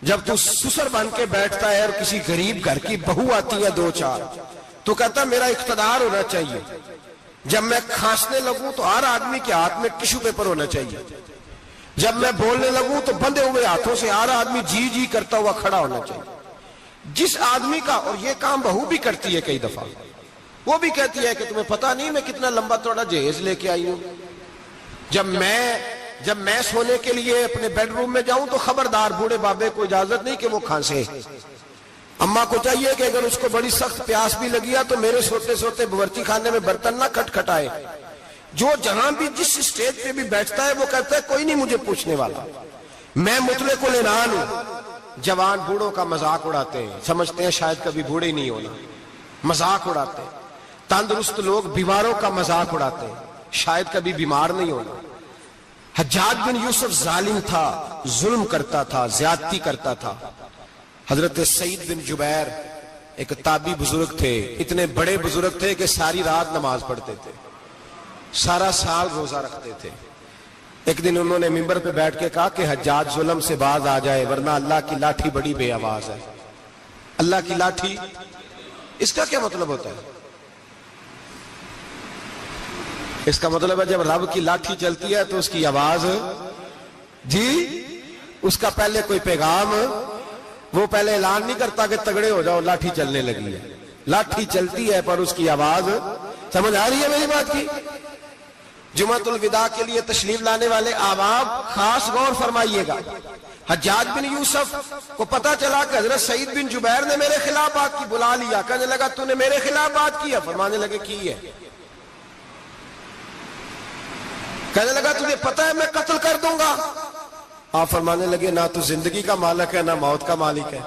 جب تو سسر بن کے بیٹھتا ہے اور کسی غریب گھر کی بہو آتی ہے 2-4 تو کہتا میرا اقتدار ہونا چاہیے۔ جب میں کھانسنے لگوں تو ہر آدمی کے ہاتھ میں ٹشو پیپر ہونا چاہیے۔ جب میں بولنے لگوں تو بندھے ہوئے ہاتھوں سے ہر آدمی جی جی کرتا ہوا کھڑا ہونا چاہیے۔ جس آدمی کا، اور یہ کام بہو بھی کرتی ہے کئی دفعہ، وہ بھی کہتی ہے کہ تمہیں پتا نہیں میں کتنا لمبا چوڑا جہیز لے کے آئی ہوں۔ جب میں سونے کے لیے اپنے بیڈ روم میں جاؤں تو خبردار بوڑھے بابے کو اجازت نہیں کہ وہ کھانسے۔ اماں کو چاہیے کہ اگر اس کو بڑی سخت پیاس بھی لگی ہے تو میرے سوتے سوتے باورچی خانے میں برتن نہ کھٹکھٹائے۔ جو جہاں بھی جس اسٹیج پہ بھی بیٹھتا ہے وہ کہتا ہے کوئی نہیں مجھے پوچھنے والا، میں مطلق العنان ہوں۔ جوان بوڑھوں کا مذاق اڑاتے ہیں، سمجھتے ہیں شاید کبھی بوڑھے ہی نہیں ہونا، مذاق اڑاتے ہیں۔ تندرست لوگ بیماروں کا مذاق اڑاتے ہیں، شاید کبھی بیمار نہیں ہونا۔ حجاج بن یوسف ظالم تھا، ظلم کرتا تھا، زیادتی کرتا تھا۔ حضرت سعید بن جبیر ایک تابعی بزرگ تھے، اتنے بڑے بزرگ تھے کہ ساری رات نماز پڑھتے تھے، سارا سال روزہ رکھتے تھے۔ ایک دن انہوں نے منبر پہ بیٹھ کے کہا کہ حجاج ظلم سے باز آ جائے ورنہ اللہ کی لاٹھی بڑی بے آواز ہے۔ اللہ کی لاٹھی، اس کا کیا مطلب ہوتا ہے؟ اس کا مطلب ہے جب رب کی لاٹھی چلتی ہے تو اس کی آواز، جی اس کا پہلے کوئی پیغام، وہ پہلے اعلان نہیں کرتا کہ تگڑے ہو جاؤ لاٹھی چلنے لگی ہے، لاٹھی چلتی ہے پر اس کی آواز، سمجھ آ رہی ہے میری بات کی؟ جمعۃ الوداع کے لیے تشریف لانے والے احباب خاص غور فرمائیے گا۔ حجاج بن یوسف کو پتا چلا کہ حضرت سعید بن جبیر نے میرے خلاف بات کی، بلا لیا، کہنے لگا تو نے میرے خلاف بات کی ہے؟ فرمانے لگے کی ہے۔ کہنے لگا تجھے پتا ہے میں قتل کر دوں گا؟ آپ فرمانے لگے نہ تو زندگی کا مالک ہے نہ موت کا مالک ہے،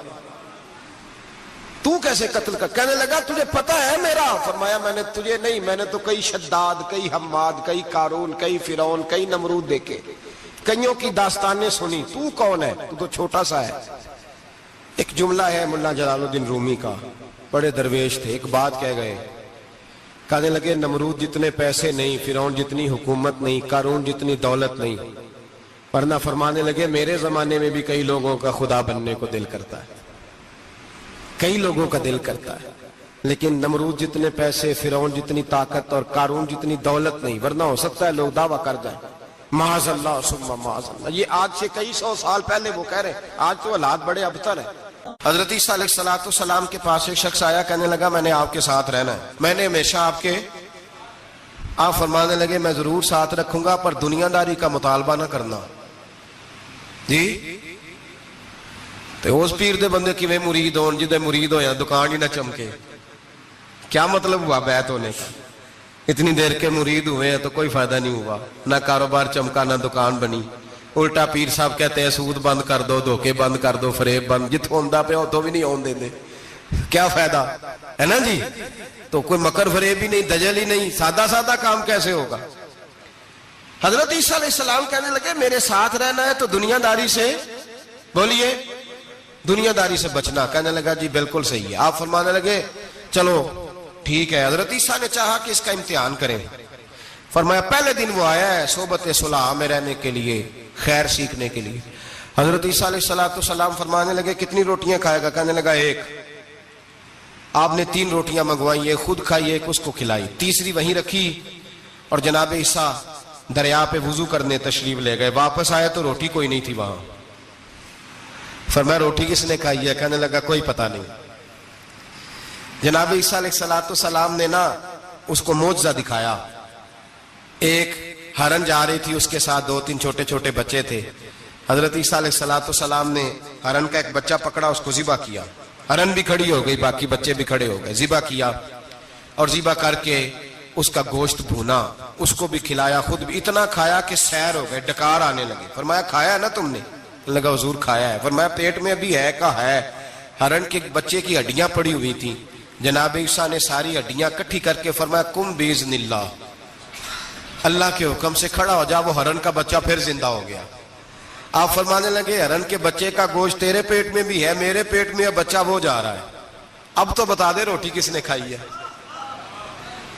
تو کیسے قتل کر؟ کہنے لگا تجھے پتا ہے میرا؟ فرمایا میں نے تجھے نہیں، میں نے تو کئی شداد، کئی حماد، کئی قارون، کئی فرعون، کئی نمرود دیکھے، کئیوں کی داستانیں سنی، تو کون ہے؟ تو تو چھوٹا سا ہے۔ ایک جملہ ہے ملا جلال الدین رومی کا، بڑے درویش تھے، ایک بات کہہ گئے، کہنے لگے نمرود جتنے پیسے نہیں، فرعون جتنی حکومت نہیں، قارون جتنی دولت نہیں، ورنہ فرمانے لگے میرے زمانے میں بھی کئی لوگوں کا خدا بننے کو دل کرتا ہے، کئی لوگوں کا دل کرتا ہے، لیکن نمرود جتنے پیسے، فرعون جتنی طاقت اور قارون جتنی دولت نہیں، ورنہ ہو سکتا ہے لوگ دعویٰ کر جائیں معاذ اللہ ثم معاذ اللہ۔ یہ آج سے کئی 100 سال پہلے وہ کہہ رہے ہیں، آج تو حالات بڑے ابتر ہیں۔ حضرت عیسیٰ علیہ السلام کے پاس ایک شخص آیا، کہنے لگا میں نے آپ کے ساتھ رہنا ہے، میں نے ہمیشہ آپ فرمانے لگے میں ضرور ساتھ رکھوں گا پر دنیا داری کا مطالبہ نہ کرنا۔ جی تو اس پیر دے بندے کی میں مرید ہون، جدے مرید ہویا دکان ہی نہ چمکے، کیا مطلب ہوا بیعت ہونے کا؟ اتنی دیر کے مرید ہوئے ہیں تو کوئی فائدہ نہیں ہوا، نہ کاروبار چمکا نہ دکان بنی، الٹا پیر صاحب کہتے ہیں سود بند کر دو, دھوکے بند کر دو, فریب بند, جتوں ہوندا پیا اتوں بھی نہیں آن دے, کیا فائدہ ہے نا جی. تو کوئی مکر فریب ہی نہیں, دجل ہی نہیں, سادہ سادہ کام کیسے ہوگا. حضرت عیسیٰ علیہ السلام کہنے لگے میرے ساتھ رہنا ہے تو دنیا داری سے, بولیے, دنیا داری سے بچنا. کہنے لگا جی بالکل صحیح ہے. آپ فرمانے لگے چلو ٹھیک ہے. حضرت عیسیٰ نے چاہا کہ اس کا امتحان کریں. فرمایا پہلے دن وہ آیا ہے صحبت صلح میں رہنے کے لیے, خیر سیکھنے کے لیے. حضرت عیسیٰ علیہ السلام فرمانے لگے کتنی روٹیاں کھائے گا. کہنے لگا ایک. آپ نے 3 روٹیاں منگوائی, ایک خود کھائی, ایک اس کو کھلائی, تیسری وہیں رکھی, اور جناب عیسیٰ دریا پہ وضو کرنے تشریف لے گئے. واپس آئے تو روٹی کوئی نہیں تھی وہاں. فرمایا روٹی کس نے کھائی ہے. کہنے لگا کوئی پتہ نہیں. جناب عیسیٰ علیہ السلام نے نا اس کو معجزہ دکھایا. ایک ہرن جا رہی تھی, اس کے ساتھ 2-3 چھوٹے چھوٹے بچے تھے. حضرت عیسیٰ علیہ السلام نے ہرن کا ایک بچہ پکڑا, اس کو ذبح کیا. ہرن بھی کھڑی ہو گئی, باقی بچے بھی کھڑے ہو گئے. ذبح کیا اور ذبح کر کے اس کا گوشت بھونا, اس کو بھی کھلایا, خود بھی اتنا کھایا کہ سیر ہو گئے, ڈکار آنے لگے. فرمایا کھایا ہے نا تم نے. لگا حضور کھایا ہے. فرمایا پیٹ میں ابھی ہے کا ہے. ہرن کے بچے کی ہڈیاں پڑی ہوئی تھیں. جناب عیسیٰ نے ساری ہڈیاں اکٹھی کر کے فرمایا کم باذن اللہ, اللہ کے حکم سے کھڑا ہو جا. وہ ہرن کا بچہ پھر زندہ ہو گیا. آپ فرمانے لگے ہرن کے بچے کا گوشت تیرے پیٹ میں بھی ہے, میرے پیٹ میں بچہ وہ جا رہا ہے. اب تو بتا دے روٹی کس نے کھائی ہے,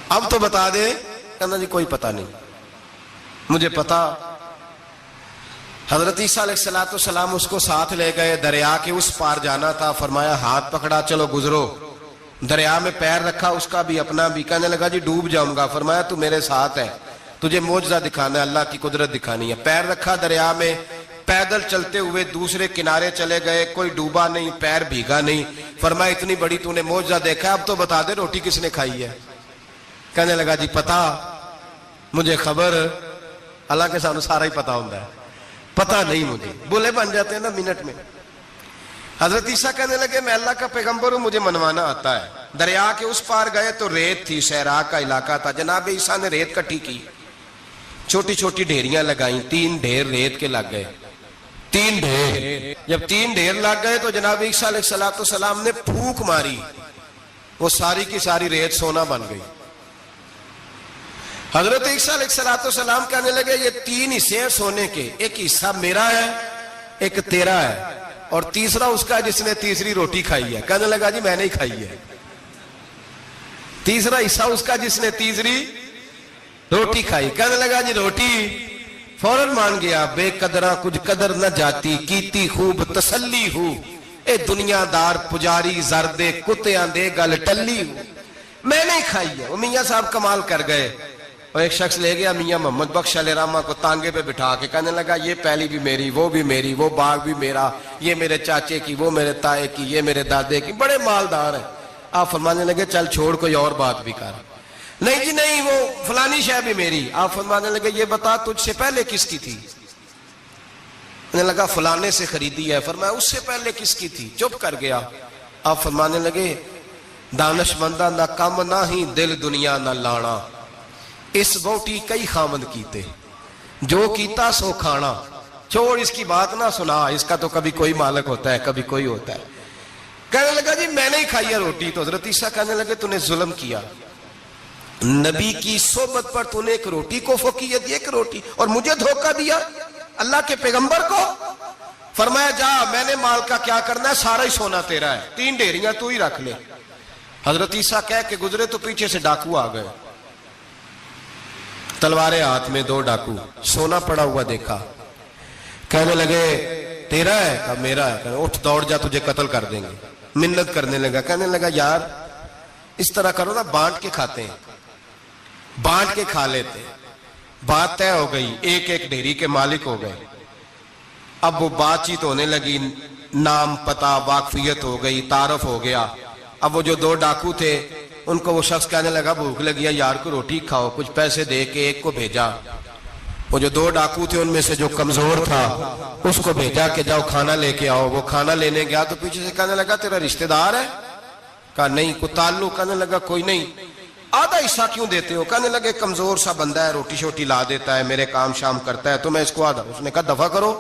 اب تو بتا دے. کہنا جی کوئی پتہ نہیں, مجھے پتا. حضرت عیسیٰ علیہ السلام اس کو ساتھ لے گئے, دریا کے اس پار جانا تھا. فرمایا ہاتھ پکڑا چلو گزرو. دریا میں پیر رکھا, اس کا بھی اپنا بھی. کہنے لگا جی ڈوب جاؤں گا. فرمایا تو میرے ساتھ ہے, تجھے معجزہ دکھانا ہے, اللہ کی قدرت دکھانی ہے. پیر رکھا دریا میں, پیدل چلتے ہوئے دوسرے کنارے چلے گئے. کوئی ڈوبا نہیں, پیر بھیگا نہیں. فرمایا اتنی بڑی تو نے معجزہ دیکھا, اب تو بتا دے روٹی کس نے کھائی ہے. کہنے لگا جی پتا, مجھے خبر, حالانکہ سانو سارا ہی پتا ہوتا ہے, پتا نہیں مجھے. بولے بن جاتے ہیں نا منٹ میں. حضرت عیسیٰ کہنے لگے میں اللہ کا پیغمبر ہوں, مجھے منوانا آتا ہے. دریا کے اس پار گئے تو ریت تھی, صحرا کا علاقہ تھا. جناب عیسیٰ نے ریت کٹھی کی, چھوٹی چھوٹی ڈھیریاں لگائیں. 3 ڈھیر ریت کے لگ گئے. 3 ڈھیر, جب 3 ڈھیر لگ گئے تو جناب عیسیٰ علیہ السلام نے پھونک ماری, وہ ساری کی ساری ریت سونا بن گئی. حضرت عیسیٰ علیہ السلام کہنے لگے یہ 3 حصے ہیں سونے کے, ایک حصہ میرا ہے, ایک تیرا ہے, اور تیسرا اس کا جس نے تیسری روٹی کھائی ہے. کہنے لگا جی میں نے ہی کھائی ہے. تیسرا حصہ اس کا جس نے تیسری روٹی کھائی. کہنے لگا جی روٹی. فوراً مان گیا بے قدرہ کچھ قدر نہ جاتی, کیتی خوب تسلی ہو, اے دنیا دار پجاری زردے کتیاں دے گل ٹلی ہو, میں نے ہی کھائی ہے. وہ میاں صاحب کمال کر گئے, اور ایک شخص لے گیا میاں محمد بخش علیہ رحمہ کو تانگے پہ بٹھا کے. کہنے لگا یہ پہلی بھی میری, وہ بھی میری, وہ باغ بھی میرا, یہ میرے چاچے کی, وہ میرے تائے کی, یہ میرے دادے کی, بڑے مالدار ہیں. آپ فرمانے لگے چل چھوڑ کوئی اور بات بھی کر. نہیں جی نہیں, وہ فلانی شے بھی میری. آپ فرمانے لگے یہ بتا تجھ سے پہلے کس کی تھی. کہنے لگا فلانے سے خریدی ہے. فرمایا اس سے پہلے کس کی تھی. چپ کر گیا. آپ فرمانے لگے دانش مندہ نہ کم نہ ہی دل دنیا نہ لانا, اس بوٹی کئی خامد کیتے, جو کیتا سو کھانا. چھوڑ اس کی بات نہ سنا, اس کا تو کبھی کوئی مالک ہوتا ہے کبھی کوئی ہوتا ہے. کہنے لگا جی میں نے ہی کھائی ہے روٹی. تو حضرت عیسیٰ کہنے لگے تو نے ظلم کیا, نبی کی صحبت پر تو نے ایک روٹی کو فوقیت دی, ایک روٹی, اور مجھے دھوکہ دیا اللہ کے پیغمبر کو. فرمایا جا میں نے مال کا کیا کرنا ہے, سارا ہی سونا تیرا ہے, 3 ڈھیریاں تو ہی رکھ لے. حضرت عیسیٰ کہہ کے گزرے تو پیچھے سے ڈاکو آ گئے, تلواریں ہاتھ میں, 2 ڈاکو, سونا پڑا ہوا دیکھا. کہنے لگے تیرا ہے, کہا میرا ہے. کہنے اٹھ دوڑ جا تجھے قتل کر دیں گے. منت کرنے لگا. کہنے لگا یار اس طرح کرو نا, بانٹ کے کھاتے ہیں, بانٹ کے کھا لیتے. بات طے ہو گئی, ایک ایک ڈھیری کے مالک ہو گئے. اب وہ بات چیت ہونے لگی, نام پتہ واقفیت ہو گئی, تعارف ہو گیا. اب وہ جو 2 ڈاکو تھے ان کو وہ شخص کہنے لگا بھوک لگی ہے یار کو روٹی کھاؤ. کچھ پیسے دے کے ایک کو بھیجا. وہ جو 2 ڈاکو تھے ان میں سے جو کمزور تھا اس کو بھیجا کہ جاؤ کھانا لے کے آؤ. وہ کھانا لینے گیا تو پیچھے سے کہنے لگا تیرا رشتہ دار ہے. کہا نہیں. کوئی تعلق. کہنے لگا کوئی نہیں. آدھا حصہ کیوں دیتے ہو؟ کہنے لگے کمزور سا بندہ ہے، روٹی شوٹی لا دیتا ہے، میرے کام شام کرتا ہے، تو میں اس کو آدھا. اس نے کہا دفع کرو،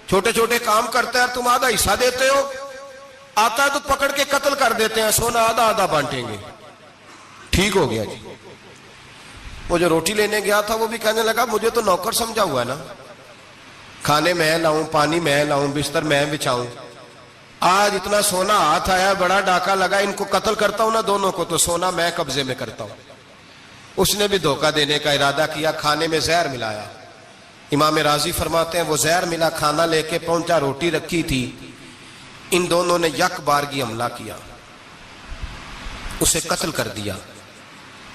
چھوٹے چھوٹے کام کرتا ہے تم آدھا حصہ دیتے ہو، آتا ہے تو پکڑ کے قتل کر دیتے ہیں، سونا آدھا آدھا بانٹیں گے. ٹھیک ہو گیا جی. وہ جو روٹی لینے گیا تھا وہ بھی کہنے لگا مجھے تو نوکر سمجھا ہوا ہے نا، کھانے میں لاؤں، پانی میں لاؤں، بستر میں بچھاؤں، آج اتنا سونا ہاتھ آیا، بڑا ڈاکہ لگا، ان کو قتل کرتا ہوں نا دونوں کو، تو سونا میں قبضے میں کرتا ہوں. اس نے بھی دھوکہ دینے کا ارادہ کیا، کھانے میں زہر ملایا. امام راضی فرماتے ہیں وہ زہر ملا کھانا لے کے پہنچا، روٹی رکھی تھی، ان دونوں نے یک بارگی حملہ کیا، اسے قتل کر دیا.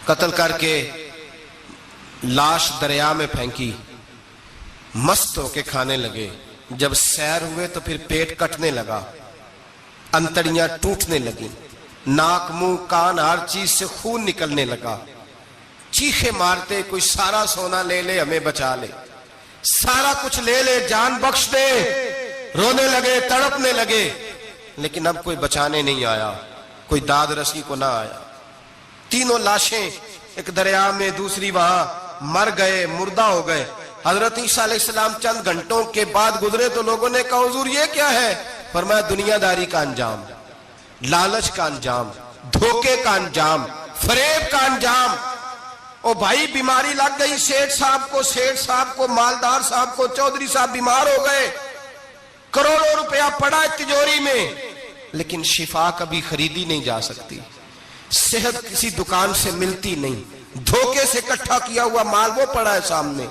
قتل کر کے لاش دریا میں پھینکی، مست ہو کے کھانے لگے. جب سیر ہوئے تو پھر پیٹ کٹنے لگا، انتڑیاں ٹوٹنے لگیں، ناک منہ کان ہر چیز سے خون نکلنے لگا. چیخے مارتے کوئی سارا سونا لے لے ہمیں بچا لے، سارا کچھ لے لے جان بخش دے، رونے لگے تڑپنے لگے. لیکن اب کوئی بچانے نہیں آیا، کوئی داد رسی کو نہ آیا. تینوں لاشیں ایک دریا میں، دوسری وہاں، مر گئے، مردہ ہو گئے. حضرت عیسیٰ علیہ السلام چند گھنٹوں کے بعد گزرے تو لوگوں نے کہا حضور یہ کیا ہے؟ فرمایا دنیا داری کا انجام، لالچ کا انجام، دھوکے کا انجام، فریب کا انجام. او بھائی بیماری لگ گئی سیٹھ صاحب کو، مالدار صاحب کو، چودھری صاحب بیمار ہو گئے، کروڑوں روپیہ پڑا ہے تجوری میں، لیکن شفا کبھی خریدی نہیں جا سکتی، صحت کسی دکان سے ملتی نہیں، دھوکے سے اکٹھا کیا ہوا مال وہ پڑا ہے سامنے،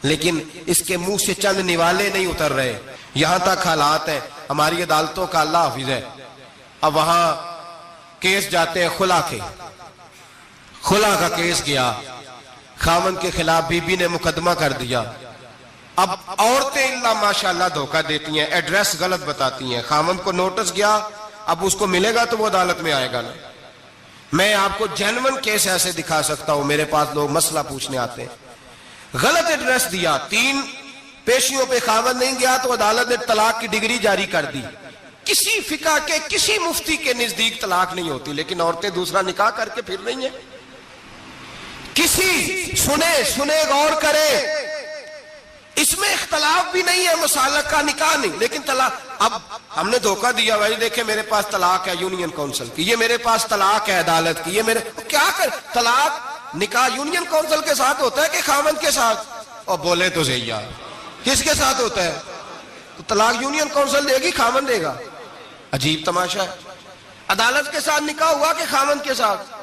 لیکن اس کے منہ سے چند نوالے نہیں اتر رہے. یہاں تک حالات ہیں. ہماری عدالتوں کا اللہ حافظ ہے، اب وہاں کیس جاتے ہیں خلا کے، خلا کا کیس گیا، خاوند کے خلاف بی بی نے مقدمہ کر دیا. اب عورتیں اللہ ماشاءاللہ دھوکہ دیتی ہیں، ایڈریس غلط بتاتی ہیں. خاوند کو نوٹس گیا، اب اس کو ملے گا تو وہ عدالت میں آئے گا نا. میں آپ کو جینون کیس ایسے دکھا سکتا ہوں، میرے پاس لوگ مسئلہ پوچھنے آتے ہیں. غلط ایڈریس دیا، 3 پیشیوں پہ خاوند نہیں گیا تو عدالت نے طلاق کی ڈگری جاری کر دی. کسی فقہ کے کسی مفتی کے نزدیک طلاق نہیں ہوتی، لیکن عورتیں دوسرا نکاح کر کے پھر رہی ہیں. کسی سنے غور کرے، اس میں اختلاف بھی نہیں ہے، مسالک کا نکاح نہیں، لیکن طلاق. اب ہم نے دھوکہ دیا، بھائی دیکھیں میرے پاس طلاق ہے یونین کونسل کی، یہ میرے پاس طلاق ہے عدالت کی، یہ میرے کیا کر. طلاق نکاح یونین کونسل کے ساتھ ہوتا ہے کہ خاوند کے ساتھ؟ اور بولے تو صحیح یار، کس کے ساتھ ہوتا ہے؟ تو طلاق یونین کونسل دے گی، خاوند دے گا؟ عجیب تماشا ہے. عدالت کے ساتھ نکاح ہوا کہ خاوند کے ساتھ؟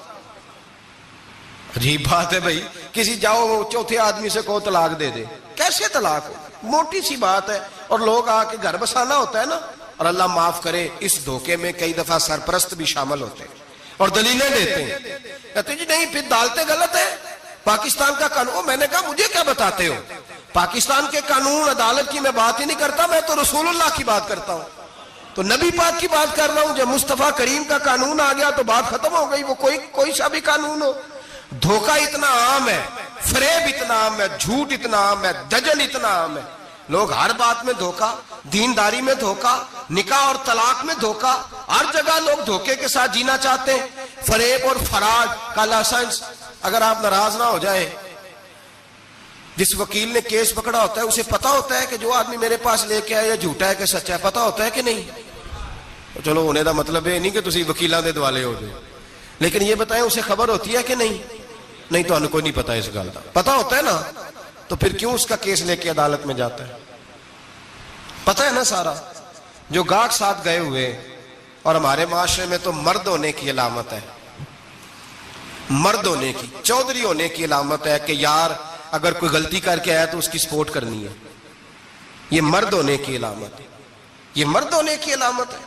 عجیب بات ہے بھائی. کسی جاؤ چوتھے آدمی سے کہو طلاق دے دے، کیسے طلاق ہو؟ موٹی سی بات ہے. اور لوگ آ کے گھر بسانا ہوتا ہے نا. اور اللہ معاف کرے اس دھوکے میں کئی دفعہ سرپرست بھی شامل ہوتے ہیں اور دلیلیں دیتے ہیں، کہتے جی نہیں پھر ڈالتے غلط ہے، پاکستان کا قانون. میں نے کہا مجھے کیا بتاتے ہو؟ پاکستان کے قانون عدالت کی میں بات ہی نہیں کرتا، میں تو رسول اللہ کی بات کرتا ہوں، تو نبی پاک کی بات کر رہا ہوں. جب مصطفیٰ کریم کا قانون آ گیا تو بات ختم ہو گئی، وہ کوئی سا بھی قانون ہو. دھوکہ اتنا عام ہے، فریب اتنا عام ہے، جھوٹ اتنا عام ہے، دجل اتنا عام ہے. لوگ ہر بات میں دھوکہ، دینداری میں دھوکہ، نکاح اور طلاق میں دھوکہ، ہر جگہ لوگ دھوکے کے ساتھ جینا چاہتے ہیں. فریب اور فراڈ کا لائسنس. اگر آپ ناراض نہ ہو جائیں، جس وکیل نے کیس پکڑا ہوتا ہے اسے پتا ہوتا ہے کہ جو آدمی میرے پاس لے کے آیا جھوٹا ہے کہ سچا ہے، پتا ہوتا ہے کہ نہیں؟ چلو ہونے کا مطلب یہ نہیں کہ تسی وکیلاں دے دوالے ہو جائے، لیکن یہ بتائیں اسے خبر ہوتی ہے کہ نہیں؟ نہیں تو ہمیں کوئی نہیں پتا اس گل کا. پتا ہوتا ہے نا، تو پھر کیوں اس کا کیس لے کے عدالت میں جاتا ہے؟ پتا ہے نا سارا. جو گاہک ساتھ گئے ہوئے، اور ہمارے معاشرے میں تو مرد ہونے کی علامت ہے، مرد ہونے کی، چودھری ہونے کی علامت ہے کہ یار اگر کوئی غلطی کر کے آیا تو اس کی سپورٹ کرنی ہے. یہ مرد ہونے کی علامت ہے، یہ مرد ہونے کی علامت ہے.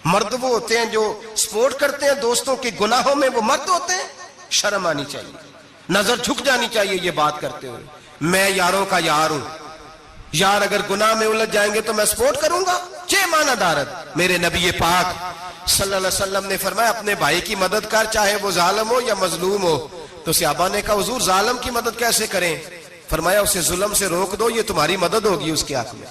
مرد وہ ہوتے ہیں جو سپورٹ کرتے ہیں دوستوں کے گناہوں میں، وہ مرد ہوتے ہیں. شرم آنی چاہیے، نظر جھک جانی چاہیے یہ بات کرتے ہوئے. میں یاروں کا یار ہوں، یار اگر گناہ میں الجھ جائیں گے تو میں سپورٹ کروں گا. چے مانا دارد. میرے نبی پاک صلی اللہ علیہ وسلم نے فرمایا اپنے بھائی کی مدد کر، چاہے وہ ظالم ہو یا مظلوم ہو. تو صحابہ نے کہا حضور ظالم کی مدد کیسے کریں؟ فرمایا اسے ظلم سے روک دو، یہ تمہاری مدد ہوگی اس کے حق میں.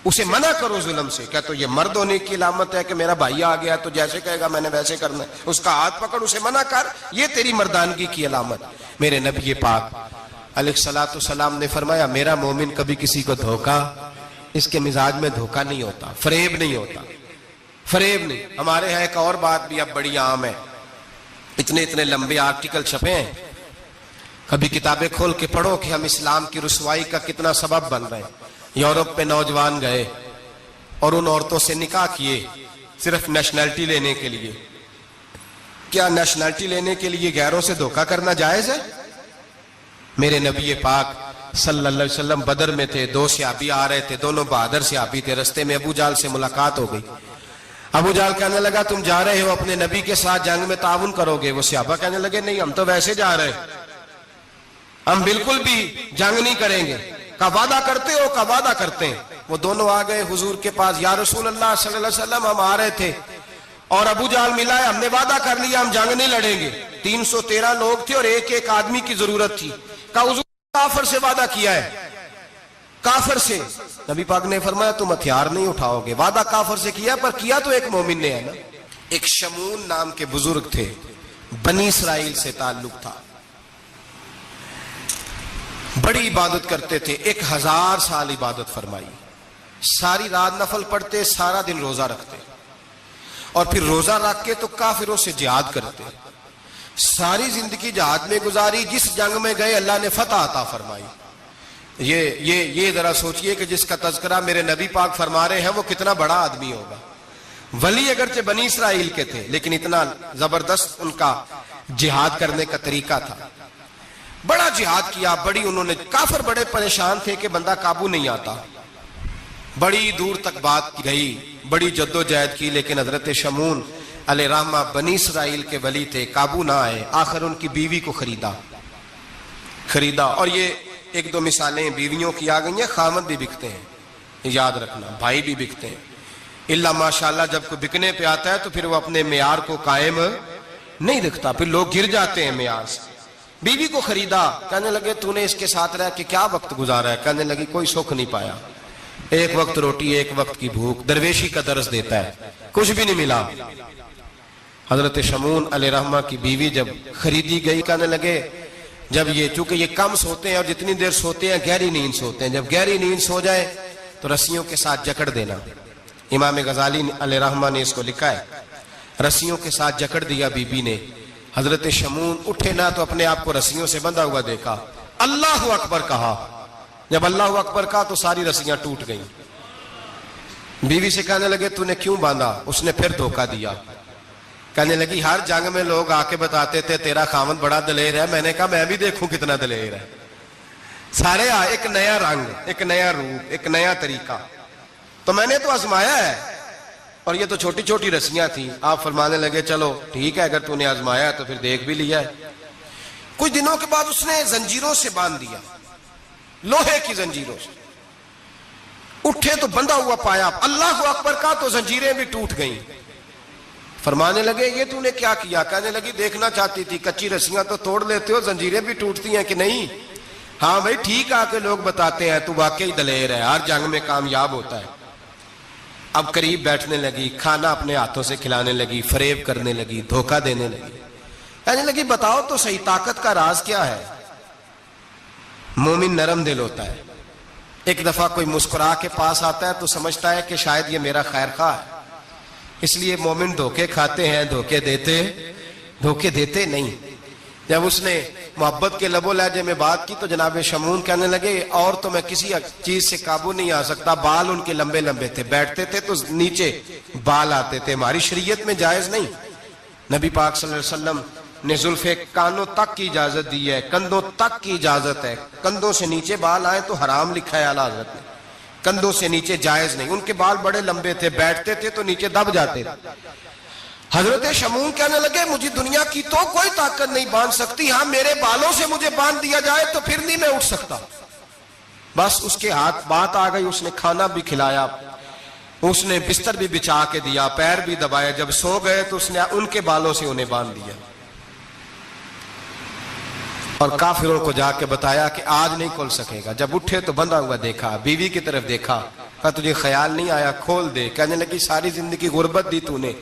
اسے منع کرو ظلم سے. کیا تو یہ مرد ہونے کی علامت ہے کہ میرا بھائی آ گیا تو جیسے کہے گا میں نے ویسے کرنا ہے. اس کا ہاتھ پکڑ, اسے منع کر, یہ تیری مردانگی کی علامت. میرے نبی پاک علیہ الصلوۃ والسلام نے فرمایا میرا مومن کبھی کسی کو دھوکا, اس کے مزاج میں دھوکا نہیں ہوتا, فریب نہیں ہوتا, فریب نہیں. ہمارے ہاں ایک اور بات بھی اب بڑی عام ہے, اتنے لمبے آرٹیکل چھپے ہیں, کبھی کتابیں کھول کے پڑھو کہ ہم اسلام کی رسوائی کا کتنا سبب بن رہے ہیں. یورپ پہ نوجوان گئے اور ان عورتوں سے نکاح کیے صرف نیشنلٹی لینے کے لیے. کیا نیشنلٹی لینے کے لیے غیروں سے دھوکا کرنا جائز ہے؟ میرے نبی پاک صلی اللہ علیہ وسلم بدر میں تھے, 2 صحابی آ رہے تھے, دونوں بہادر صحابی تھے. رستے میں ابو جہل سے ملاقات ہو گئی. ابو جہل کہنے لگا تم جا رہے ہو اپنے نبی کے ساتھ جنگ میں تعاون کرو گے؟ وہ صحابہ کہنے لگے نہیں, ہم تو ویسے جا رہے ہیں, ہم بالکل بھی جنگ نہیں کریں گے. کا وعدہ کرتے ہو؟ کا وعدہ کرتے ہیں. وہ دونوں آ گئے حضور کے پاس, یا رسول اللہ صلی اللہ علیہ وسلم ہم آ رہے تھے اور ابو جہل ملا ہے, ہم نے وعدہ کر لیا ہم جنگ نہیں لڑیں گے. 313 لوگ تھے اور ایک آدمی کی ضرورت تھی. کہا حضور کافر سے وعدہ کیا ہے, کافر سے. نبی پاک نے فرمایا تم ہتھیار نہیں اٹھاؤ گے. وعدہ کافر سے کیا پر کیا تو ایک مومن نے ہے نا. ایک شمون نام کے بزرگ تھے, بنی اسرائیل سے تعلق تھا, بڑی عبادت کرتے تھے, 1000 سال عبادت فرمائی, ساری رات نفل پڑھتے, سارا دن روزہ رکھتے, اور پھر روزہ رکھ کے تو کافروں سے جہاد کرتے. ساری زندگی جہاد میں گزاری, جس جنگ میں گئے اللہ نے فتح عطا فرمائی. یہ ذرا سوچئے کہ جس کا تذکرہ میرے نبی پاک فرما رہے ہیں وہ کتنا بڑا آدمی ہوگا. ولی اگرچہ بنی اسرائیل کے تھے لیکن اتنا زبردست ان کا جہاد کرنے کا طریقہ تھا. بڑا جہاد کیا, بڑی انہوں نے, کافر بڑے پریشان تھے کہ بندہ قابو نہیں آتا, بڑی دور تک بات گئی, بڑی جدوجہد کی, لیکن حضرت شمون علیہ رحمہ بنی اسرائیل کے ولی تھے, قابو نہ آئے. آخر ان کی بیوی کو خریدا. اور یہ 1-2 مثالیں بیویوں کی آ گئی ہیں, خامد بھی بکتے ہیں, یاد رکھنا, بھائی بھی بکتے ہیں. اللہ ماشاءاللہ جب کوئی بکنے پہ آتا ہے تو پھر وہ اپنے معیار کو قائم نہیں رکھتا, پھر لوگ گر جاتے ہیں معیار سے. بیوی کو خریدا. کہنے لگے تو نے اس کے ساتھ رہ کے کیا وقت گزارا ہے؟ کہنے لگی کوئی سکھ نہیں پایا, ایک وقت روٹی ایک وقت کی بھوک, درویشی کا درس دیتا ہے, کچھ بھی نہیں ملا. حضرت شمون علیہ رحمہ کی بیوی جب خریدی گئی, کہنے لگے جب یہ, چونکہ یہ کم سوتے ہیں اور جتنی دیر سوتے ہیں گہری نیند سوتے ہیں, جب گہری نیند سو جائے تو رسیوں کے ساتھ جکڑ دینا. امام غزالی علیہ رحمہ نے اس کو لکھا ہے, رسیوں کے ساتھ جکڑ دیا بیوی نے. حضرت شمون اٹھے نہ تو اپنے آپ کو رسیوں سے بندھا ہوا دیکھا, اللہ اکبر کہا. جب اللہ اکبر کہا تو ساری رسیاں ٹوٹ گئیں. بیوی سے کہنے لگے تو نے کیوں باندھا؟ اس نے پھر دھوکہ دیا. کہنے لگی ہر جنگ میں لوگ آ کے بتاتے تھے تیرا خاوند بڑا دلیر ہے, میں نے کہا میں بھی دیکھوں کتنا دلیر ہے. سارے ایک نیا رنگ, ایک نیا روپ, ایک نیا طریقہ, تو میں نے تو آزمایا ہے. اور یہ تو چھوٹی چھوٹی رسیاں تھیں. آپ فرمانے لگے چلو ٹھیک ہے, اگر تو نے آزمایا تو پھر دیکھ بھی لیا ہے. کچھ دنوں کے بعد اس نے زنجیروں سے باندھ دیا, لوہے کی زنجیروں سے. اٹھے تو بندھا ہوا پایا, اللہ اکبر کا تو زنجیریں بھی ٹوٹ گئیں. فرمانے لگے یہ تو نے کیا کیا؟ کہنے لگی دیکھنا چاہتی تھی, کچی رسیاں تو توڑ لیتے ہو, زنجیریں بھی ٹوٹتی ہیں کہ نہیں؟ ہاں بھائی ٹھیک آ کے لوگ بتاتے ہیں تو واقعی دلیر ہے, ہر جنگ میں کامیاب ہوتا ہے. اب قریب بیٹھنے لگی, کھانا اپنے ہاتھوں سے کھلانے لگی, فریب کرنے لگی, دھوکہ دینے لگی. کہنے لگی بتاؤ تو صحیح طاقت کا راز کیا ہے؟ مومن نرم دل ہوتا ہے. ایک دفعہ کوئی مسکرا کے پاس آتا ہے تو سمجھتا ہے کہ شاید یہ میرا خیر خواہ ہے, اس لیے مومن دھوکے کھاتے ہیں, دھوکے دیتے نہیں. جب اس نے محبت کے لب و لہجے میں بات کی تو جناب شمون کہنے لگے اور تو میں کسی چیز سے قابو نہیں آ سکتا. بال ان کے لمبے لمبے تھے, بیٹھتے تھے تو نیچے بال آتے تھے, ہماری شریعت میں جائز نہیں. نبی پاک صلی اللہ علیہ وسلم نے زلفے کانوں تک کی اجازت دی ہے, کندھوں تک کی اجازت ہے. کندھوں سے نیچے بال آئے تو حرام لکھا ہے اعلیٰ حضرت نے, کندھوں سے نیچے جائز نہیں. ان کے بال بڑے لمبے تھے, بیٹھتے تھے تو نیچے دب جاتے تھے. حضرت شمون کہنے لگے مجھے دنیا کی تو کوئی طاقت نہیں باندھ سکتی, ہاں میرے بالوں سے مجھے باندھ دیا جائے تو پھر نہیں میں اٹھ سکتا. بس اس کے ہاتھ بات آ گئی, اس نے کھانا بھی کھلایا, اس نے بستر بھی بچھا کے دیا, پیر بھی دبایا. جب سو گئے تو اس نے ان کے بالوں سے انہیں باندھ دیا اور کافروں کو جا کے بتایا کہ آج نہیں کھل سکے گا. جب اٹھے تو بندھا ہوا دیکھا, بیوی کی طرف دیکھا, کہا تجھے خیال نہیں آیا کھول دے. کہنے لگی ساری زندگی غربت دی تو نے,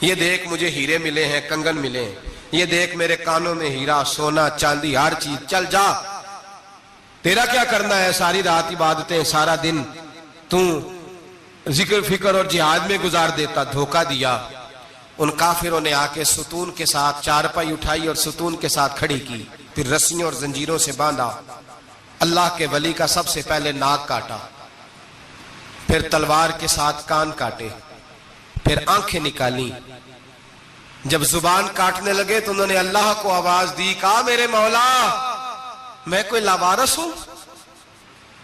یہ دیکھ مجھے ہیرے ملے ہیں, کنگن ملے ہیں, یہ دیکھ میرے کانوں میں ہیرا سونا چاندی ہر چیز, چل جا تیرا کیا کرنا ہے, ساری رات عبادتیں سارا دن تو ذکر فکر اور جہاد میں گزار دیتا. دھوکہ دیا. ان کافروں نے آ کے ستون کے ساتھ چارپائی اٹھائی اور ستون کے ساتھ کھڑی کی, پھر رسیوں اور زنجیروں سے باندھا. اللہ کے ولی کا سب سے پہلے ناک کاٹا, پھر تلوار کے ساتھ کان کاٹے, پھر آنکھیں نکالی. جب زبان کاٹنے لگے تو انہوں نے اللہ کو آواز دی, کہا میرے مولا میں کوئی لاوارث ہوں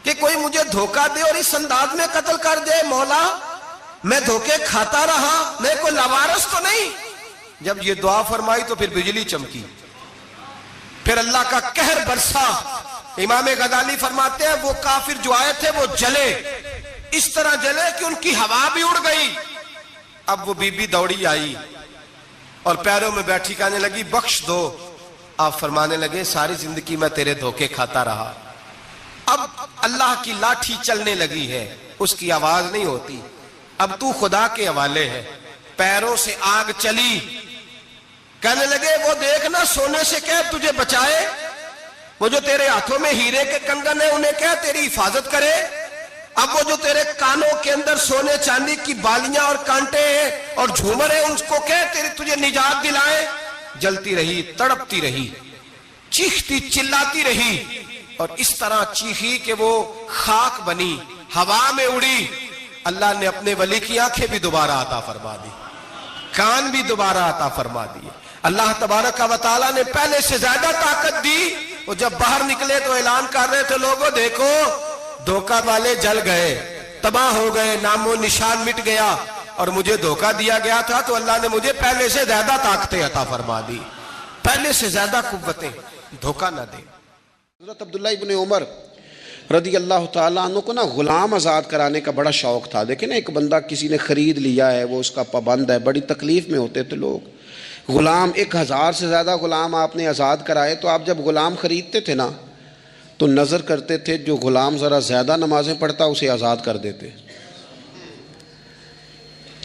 کہ کوئی مجھے دھوکہ دے اور اس انداز میں قتل کر دے؟ مولا میں دھوکے کھاتا رہا, میں کوئی لاوارث تو نہیں. جب یہ دعا فرمائی تو پھر بجلی چمکی, پھر اللہ کا قہر برسا. امام غزالی فرماتے ہیں وہ کافر جو آئے تھے وہ جلے, اس طرح جلے کہ ان کی ہوا بھی اڑ گئی. اب وہ بی بی دوڑی آئی اور پیروں میں بیٹھی کہنے لگی بخش دو. آپ فرمانے لگے ساری زندگی میں تیرے دھوکے کھاتا رہا, اب اللہ کی لاٹھی چلنے لگی ہے, اس کی آواز نہیں ہوتی, اب تو خدا کے حوالے ہے. پیروں سے آگ چلی. کہنے لگے وہ دیکھنا سونے سے کہہ تجھے بچائے, وہ جو تیرے ہاتھوں میں ہیرے کے کنگن ہیں انہیں کہہ تیری حفاظت کرے, اب وہ جو تیرے کانوں کے اندر سونے چاندی کی بالیاں اور کانٹے ہیں اور جھومر ہیں ان کو کہہ تجھے نجات دلائے. جلتی رہی, تڑپتی رہی, چیختی چلاتی رہی, اور اس طرح چیخی کہ وہ خاک بنی, ہوا میں اڑی. اللہ نے اپنے ولی کی آنکھیں بھی دوبارہ عطا فرما دی, کان بھی دوبارہ عطا فرما دیے. اللہ تبارک و تعالیٰ نے پہلے سے زیادہ طاقت دی. وہ جب باہر نکلے تو اعلان کر رہے تھے لوگوں دیکھو دھوکہ والے جل گئے, تباہ ہو گئے, نام و نشان مٹ گیا, اور مجھے دھوکہ دیا گیا تھا تو اللہ نے مجھے پہلے سے زیادہ طاقتیں عطا فرما دی, پہلے سے زیادہ قوتیں. دھوکہ نہ دیں. حضرت عبداللہ ابن عمر رضی اللہ تعالیٰ عنہ کو نا غلام آزاد کرانے کا بڑا شوق تھا. دیکھیں نا ایک بندہ کسی نے خرید لیا ہے, وہ اس کا پابند ہے, بڑی تکلیف میں ہوتے تھے لوگ. غلام 1000 سے زیادہ غلام آپ نے آزاد کرائے, تو آپ جب غلام خریدتے تھے نا تو نظر کرتے تھے جو غلام ذرا زیادہ نمازیں پڑھتا اسے آزاد کر دیتے.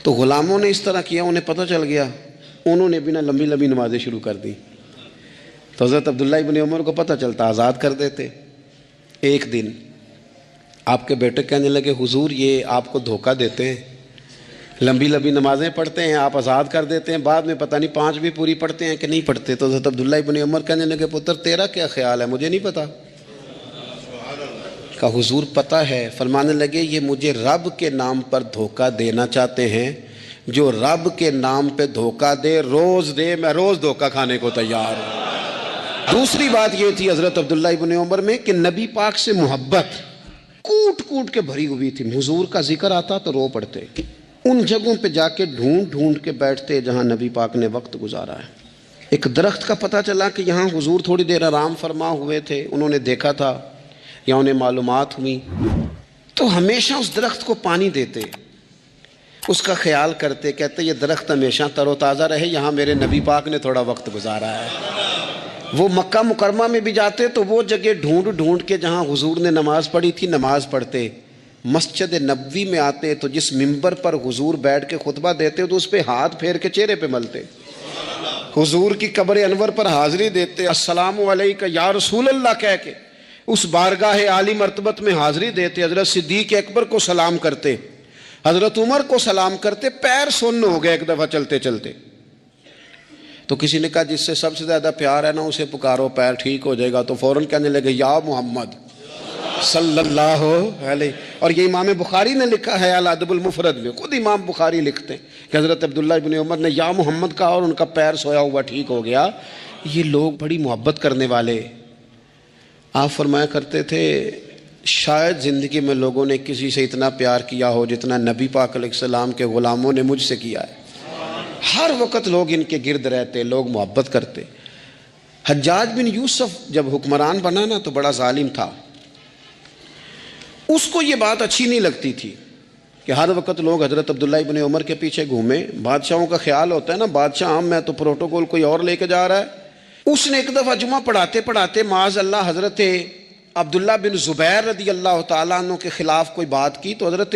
تو غلاموں نے اس طرح کیا, انہیں پتہ چل گیا, انہوں نے بھی نا لمبی لمبی نمازیں شروع کر دی. تو حضرت عبداللہ ابن عمر کو پتہ چلتا, آزاد کر دیتے. ایک دن آپ کے بیٹے کہنے لگے حضور یہ آپ کو دھوکہ دیتے ہیں, لمبی لمبی نمازیں پڑھتے ہیں, آپ آزاد کر دیتے ہیں, بعد میں پتہ نہیں 5 بھی پوری پڑھتے ہیں کہ نہیں پڑھتے. تو حضرت عبداللہ ابن عمر کہنے لگے پتر تیرا کیا خیال ہے, مجھے نہیں پتا. کہا حضور پتہ ہے. فرمانے لگے یہ مجھے رب کے نام پر دھوکہ دینا چاہتے ہیں, جو رب کے نام پہ دھوکہ دے روز دے, میں روز دھوکہ کھانے کو تیار ہوں. دوسری بات یہ تھی حضرت عبداللہ ابن عمر میں کہ نبی پاک سے محبت کوٹ کوٹ کے بھری ہوئی تھی. حضور کا ذکر آتا تو رو پڑتے, ان جگہوں پہ جا کے ڈھونڈ ڈھونڈ کے بیٹھتے جہاں نبی پاک نے وقت گزارا ہے. ایک درخت کا پتہ چلا کہ یہاں حضور تھوڑی دیر آرام فرما ہوئے تھے, انہوں نے دیکھا تھا یا انہیں معلومات ہوئی, تو ہمیشہ اس درخت کو پانی دیتے, اس کا خیال کرتے, کہتے یہ درخت ہمیشہ تر و تازہ رہے, یہاں میرے نبی پاک نے تھوڑا وقت گزارا ہے. وہ مکہ مکرمہ میں بھی جاتے تو وہ جگہ ڈھونڈ ڈھونڈ کے جہاں حضور نے نماز پڑھی تھی نماز پڑھتے. مسجد نبوی میں آتے تو جس منبر پر حضور بیٹھ کے خطبہ دیتے تو اس پہ ہاتھ پھیر کے چہرے پہ ملتے. حضور کی قبر انور پر حاضری دیتے, السلام علیکہ یا رسول اللہ کہہ کے اس بارگاہ عالی مرتبت میں حاضری دیتے. حضرت صدیق اکبر کو سلام کرتے, حضرت عمر کو سلام کرتے. پیر سن ہو گئے ایک دفعہ چلتے چلتے, تو کسی نے کہا جس سے سب سے زیادہ پیار ہے نا اسے پکارو, پیر ٹھیک ہو جائے گا. تو فوراً کہنے لگے یا محمد صلی اللہ علیہ. اور یہ امام بخاری نے لکھا ہے الادب المفرد میں, خود امام بخاری لکھتے ہیں کہ حضرت عبداللہ ابن عمر نے یا محمد کہا اور ان کا پیر سویا ہوا ٹھیک ہو گیا. یہ لوگ بڑی محبت کرنے والے. آپ فرمایا کرتے تھے شاید زندگی میں لوگوں نے کسی سے اتنا پیار کیا ہو جتنا نبی پاک علیہ السلام کے غلاموں نے مجھ سے کیا ہے. ہر وقت لوگ ان کے گرد رہتے, لوگ محبت کرتے. حجاج بن یوسف جب حکمران بنا نا تو بڑا ظالم تھا. اس کو یہ بات اچھی نہیں لگتی تھی کہ ہر وقت لوگ حضرت عبداللہ ابن عمر کے پیچھے گھومیں. بادشاہوں کا خیال ہوتا ہے نا بادشاہ عام میں تو پروٹوکول کوئی اور لے کے جا رہا ہے. اس نے ایک دفعہ جمعہ پڑھاتے پڑھاتے معاذ اللہ حضرت عبداللہ بن زبیر رضی اللہ تعالیٰ عنہ کے خلاف کوئی بات کی تو حضرت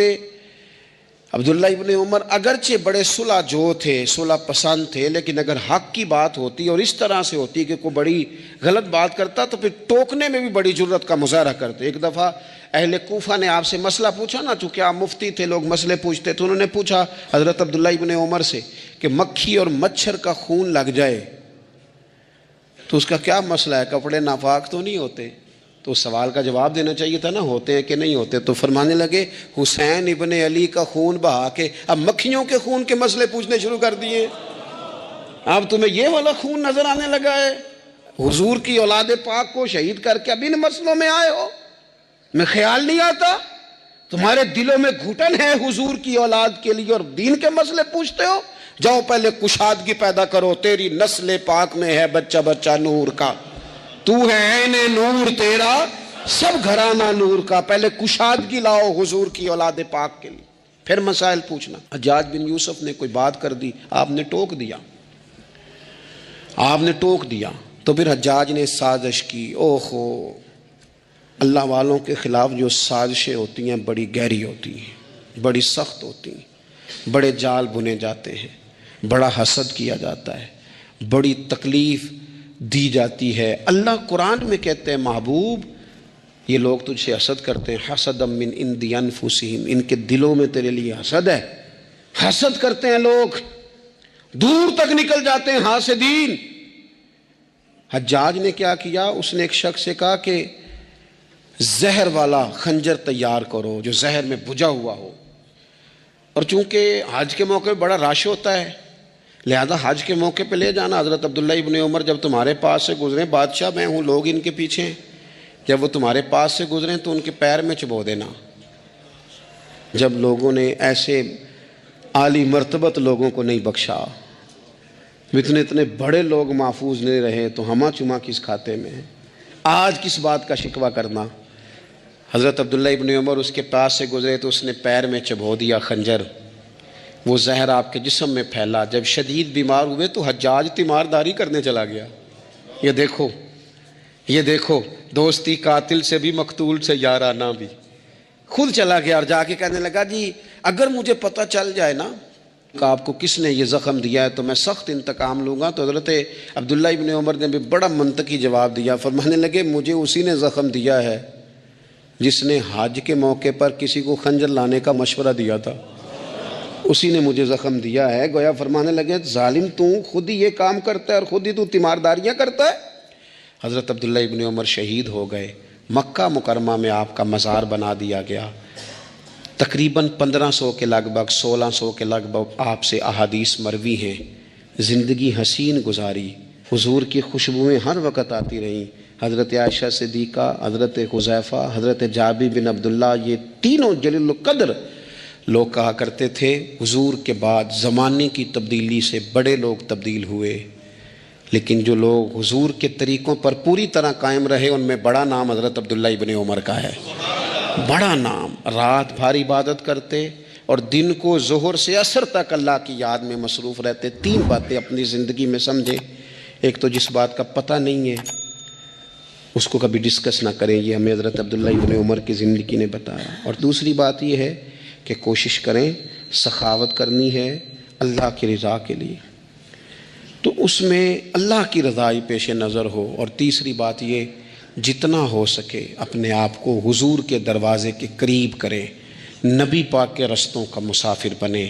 عبداللہ ابن عمر اگرچہ بڑے صلح جو تھے، صلح پسند تھے، لیکن اگر حق کی بات ہوتی اور اس طرح سے ہوتی کہ کوئی بڑی غلط بات کرتا تو پھر ٹوکنے میں بھی بڑی جرت کا مظاہرہ کرتے۔ ایک دفعہ اہل کوفہ نے آپ سے مسئلہ پوچھا نا، چونکہ آپ مفتی تھے، لوگ مسئلے پوچھتے تو انہوں نے پوچھا حضرت عبداللہ ابن عمر سے کہ مکھی اور مچھر کا خون لگ جائے تو اس کا کیا مسئلہ ہے، کپڑے ناپاک تو نہیں ہوتے؟ تو اس سوال کا جواب دینا چاہیے تھا نا، ہوتے ہیں کہ نہیں ہوتے؟ تو فرمانے لگے حسین ابن علی کا خون بہا کے اب مکھیوں کے خون کے مسئلے پوچھنے شروع کر دیے، اب تمہیں یہ والا خون نظر آنے لگا ہے؟ حضور کی اولاد پاک کو شہید کر کے اب ان مسئلوں میں آئے ہو؟ میں خیال نہیں آتا تمہارے دلوں میں گھٹن ہے حضور کی اولاد کے لیے اور دین کے مسئلے پوچھتے ہو؟ جاؤ پہلے کشادگی پیدا کرو، تیری نسل پاک میں ہے بچہ بچہ نور کا، تو ہے عین نور تیرا سب گھرانہ نور کا، پہلے کشادگی لاؤ حضور کی اولاد پاک کے لیے، پھر مسائل پوچھنا۔ حجاج بن یوسف نے کوئی بات کر دی، آپ نے ٹوک دیا، آپ نے ٹوک دیا تو پھر حجاج نے سازش کی۔ اوہو، اللہ والوں کے خلاف جو سازشیں ہوتی ہیں بڑی گہری ہوتی ہیں، بڑی سخت ہوتی ہیں، بڑے جال بنے جاتے ہیں، بڑا حسد کیا جاتا ہے، بڑی تکلیف دی جاتی ہے۔ اللہ قرآن میں کہتے ہیں محبوب یہ لوگ تجھ سے حسد کرتے ہیں، حسد من عند انفسہم، ان کے دلوں میں تیرے لیے حسد ہے، حسد کرتے ہیں لوگ، دور تک نکل جاتے ہیں حاسدین۔ حجاج نے کیا کیا، اس نے ایک شخص سے کہا کہ زہر والا خنجر تیار کرو جو زہر میں بجھا ہوا ہو، اور چونکہ حج کے موقع پہ بڑا رش ہوتا ہے لہذا حج کے موقع پہ لے جانا۔ حضرت عبداللہ ابن عمر جب تمہارے پاس سے گزریں، بادشاہ میں ہوں، لوگ ان کے پیچھے ہیں، جب وہ تمہارے پاس سے گزریں تو ان کے پیر میں چبو دینا۔ جب لوگوں نے ایسے عالی مرتبت لوگوں کو نہیں بخشا، اتنے بڑے لوگ محفوظ نہیں رہے تو ہمہ چما کس کھاتے میں ہے؟ آج کس بات کا شکوہ کرنا؟ حضرت عبداللہ ابن عمر اس کے پاس سے گزرے تو اس نے پیر میں چبو دیا خنجر، وہ زہر آپ کے جسم میں پھیلا۔ جب شدید بیمار ہوئے تو حجاج تیمارداری کرنے چلا گیا۔ یہ دیکھو، یہ دیکھو، دوستی قاتل سے بھی مقتول سے یارانہ بھی، خود چلا گیا اور جا کے کہنے لگا جی اگر مجھے پتہ چل جائے نا کہ آپ کو کس نے یہ زخم دیا ہے تو میں سخت انتقام لوں گا۔ تو حضرت عبداللہ ابن عمر نے بھی بڑا منطقی جواب دیا، فرمانے لگے مجھے اسی نے زخم دیا ہے جس نے حج کے موقع پر کسی کو خنجر لانے کا مشورہ دیا تھا، اسی نے مجھے زخم دیا ہے۔ گویا فرمانے لگے ظالم تو خود ہی یہ کام کرتا ہے اور خود ہی تو تیمارداریاں کرتا ہے۔ حضرت عبداللہ ابن عمر شہید ہو گئے، مکہ مکرمہ میں آپ کا مزار بنا دیا گیا۔ تقریباً 1500 کے لگ بھگ 1600 کے لگ بھگ آپ سے احادیث مروی ہیں۔ زندگی حسین گزاری، حضور کی خوشبوئیں ہر وقت آتی رہیں۔ حضرت عائشہ صدیقہ، حضرت حذیفہ، حضرت جابر بن عبداللہ، یہ تینوں جلیل القدر لوگ کہا کرتے تھے حضور کے بعد زمانے کی تبدیلی سے بڑے لوگ تبدیل ہوئے، لیکن جو لوگ حضور کے طریقوں پر پوری طرح قائم رہے ان میں بڑا نام حضرت عبداللہ ابن عمر کا ہے، بڑا نام۔ رات بھر عبادت کرتے اور دن کو ظہر سے عصر تک اللہ کی یاد میں مصروف رہتے۔ 3 باتیں اپنی زندگی میں سمجھے، ایک تو جس بات کا پتہ نہیں ہے اس کو کبھی ڈسکس نہ کریں، یہ ہمیں حضرت عبداللہ ابن عمر کی زندگی نے بتایا۔ اور دوسری بات یہ ہے کہ کوشش کریں، سخاوت کرنی ہے اللہ کی رضا کے لیے، تو اس میں اللہ کی رضا ہی پیش نظر ہو۔ اور تیسری بات یہ جتنا ہو سکے اپنے آپ کو حضور کے دروازے کے قریب کریں، نبی پاک کے رستوں کا مسافر بنے۔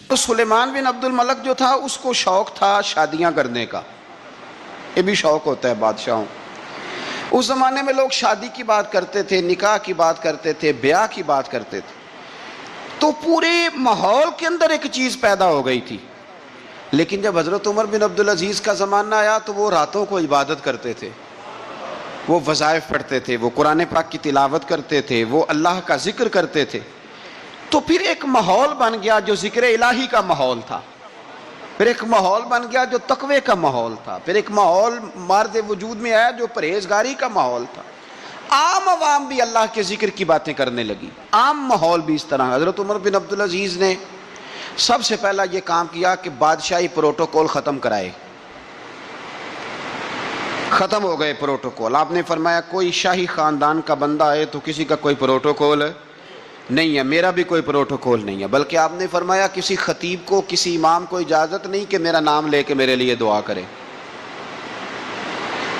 تو سلیمان بن عبد الملک جو تھا اس کو شوق تھا شادیاں کرنے کا، یہ بھی شوق ہوتا ہے بادشاہوں۔ اس زمانے میں لوگ شادی کی بات کرتے تھے، نکاح کی بات کرتے تھے، بیاہ کی بات کرتے تھے، تو پورے ماحول کے اندر ایک چیز پیدا ہو گئی تھی۔ لیکن جب حضرت عمر بن عبدالعزیز کا زمانہ آیا تو وہ راتوں کو عبادت کرتے تھے، وہ وظائف پڑھتے تھے، وہ قرآن پاک کی تلاوت کرتے تھے، وہ اللہ کا ذکر کرتے تھے، تو پھر ایک ماحول بن گیا جو ذکر الہی کا ماحول تھا، پھر ایک ماحول بن گیا جو تقوی کا ماحول تھا، پھر ایک ماحول مرد وجود میں آیا جو پرہیزگاری کا ماحول تھا۔ عام عوام بھی اللہ کے ذکر کی باتیں کرنے لگی، عام ماحول بھی اس طرح۔ حضرت عمر بن عبدالعزیز نے سب سے پہلا یہ کام کیا کہ بادشاہی پروٹوکول ختم کرائے، ختم ہو گئے پروٹوکول. آپ نے فرمایا کوئی شاہی خاندان کا بندہ آئے تو کسی کا کوئی پروٹوکول نہیں ہے, میرا بھی کوئی پروٹوکول نہیں ہے, بلکہ آپ نے فرمایا کسی خطیب کو, کسی امام کو اجازت نہیں کہ میرا نام لے کے میرے لیے دعا کرے.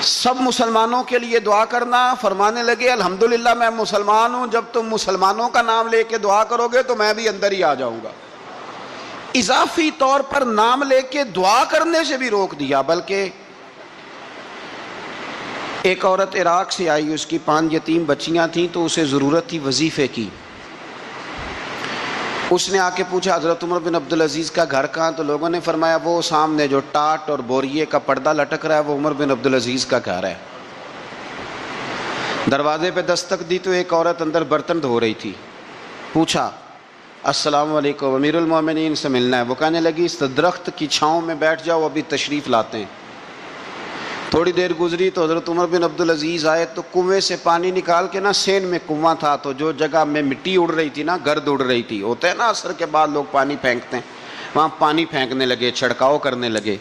سب مسلمانوں کے لیے دعا کرنا. فرمانے لگے الحمدللہ میں مسلمان ہوں, جب تم مسلمانوں کا نام لے کے دعا کرو گے تو میں بھی اندر ہی آ جاؤں گا. اضافی طور پر نام لے کے دعا کرنے سے بھی روک دیا. بلکہ ایک عورت عراق سے آئی, اس کی 5 یتیم بچیاں تھیں, تو اسے ضرورت تھی وظیفے کی. اس نے آ کے پوچھا حضرت عمر بن عبدالعزیز کا گھر کہاں؟ تو لوگوں نے فرمایا وہ سامنے جو ٹاٹ اور بوریے کا پردہ لٹک رہا ہے وہ عمر بن عبدالعزیز کا گھر ہے. دروازے پہ دستک دی تو ایک عورت اندر برتن دھو رہی تھی. پوچھا السلام علیکم, امیر المومنین سے ملنا ہے. وہ کہنے لگی اس درخت کی چھاؤں میں بیٹھ جاؤ, ابھی تشریف لاتے ہیں. تھوڑی دیر گزری تو حضرت عمر بن عبدالعزیز آئے تو کنویں سے پانی نکال کے نا, سین میں کنواں تھا, تو جو جگہ میں مٹی اڑ رہی تھی نا, گرد اڑ رہی تھی, ہوتا ہے نا عصر کے بعد لوگ پانی پھینکتے ہیں, وہاں پانی پھینکنے لگے, چھڑکاؤ کرنے لگے.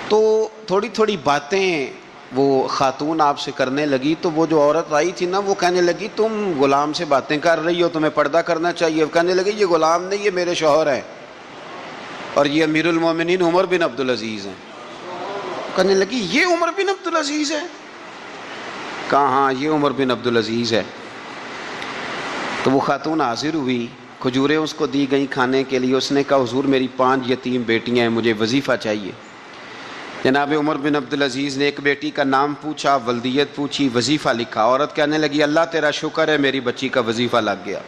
تو تھوڑی تھوڑی باتیں وہ خاتون آپ سے کرنے لگی. تو وہ جو عورت آئی تھی نا, وہ کہنے لگی تم غلام سے باتیں کر رہی ہو, تمہیں پردہ کرنا چاہیے. کہنے لگی یہ غلام نہیں, یہ میرے شوہر ہیں, اور یہ امیر المومنین عمر بن عبدالعزیز ہیں. کہنے لگی یہ عمر بن عبدالعزیز ہے؟ کہا ہاں یہ عمر بن عبدالعزیز ہے. تو وہ خاتون حاضر ہوئی, کھجوریں اس کو دی گئیں کھانے کے لیے. اس نے کہا حضور میری 5 یتیم بیٹیاں ہیں, مجھے وظیفہ چاہیے. جناب عمر بن عبدالعزیز نے ایک بیٹی کا نام پوچھا, ولدیت پوچھی, وظیفہ لکھا. عورت کہنے لگی اللہ تیرا شکر ہے میری بچی کا وظیفہ لگ گیا.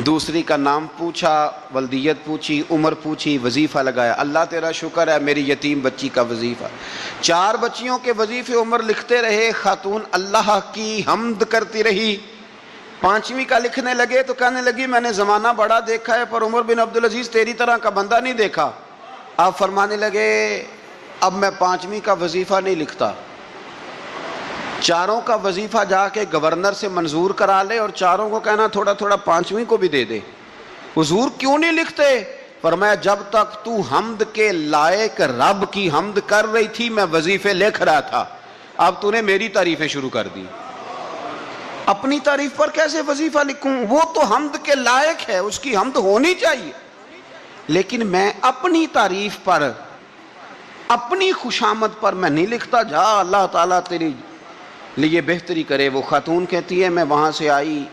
دوسری کا نام پوچھا, ولدیت پوچھی, عمر پوچھی, وظیفہ لگایا. اللہ تیرا شکر ہے میری یتیم بچی کا وظیفہ. 4 بچیوں کے وظیفے عمر لکھتے رہے. خاتون اللہ کی حمد کرتی رہی. 5ویں کا لکھنے لگے تو کہنے لگی میں نے زمانہ بڑا دیکھا ہے پر عمر بن عبدالعزیز تیری طرح کا بندہ نہیں دیکھا. آپ فرمانے لگے اب میں 5ویں کا وظیفہ نہیں لکھتا, 4 کا وظیفہ جا کے گورنر سے منظور کرا لے, اور 4 کو کہنا تھوڑا تھوڑا 5ویں کو بھی دے دے. حضور کیوں نہیں لکھتے؟ فرمایا جب تک تو حمد کے لائق رب کی حمد کر رہی تھی میں وظیفے لکھ رہا تھا, اب تو نے میری تعریفیں شروع کر دی. اپنی تعریف پر کیسے وظیفہ لکھوں؟ وہ تو حمد کے لائق ہے, اس کی حمد ہونی چاہیے, لیکن میں اپنی تعریف پر, اپنی خوشامد پر میں نہیں لکھتا. جا اللہ تعالیٰ تیری لیے بہتری کرے. وہ خاتون کہتی ہے میں وہاں سے آئی,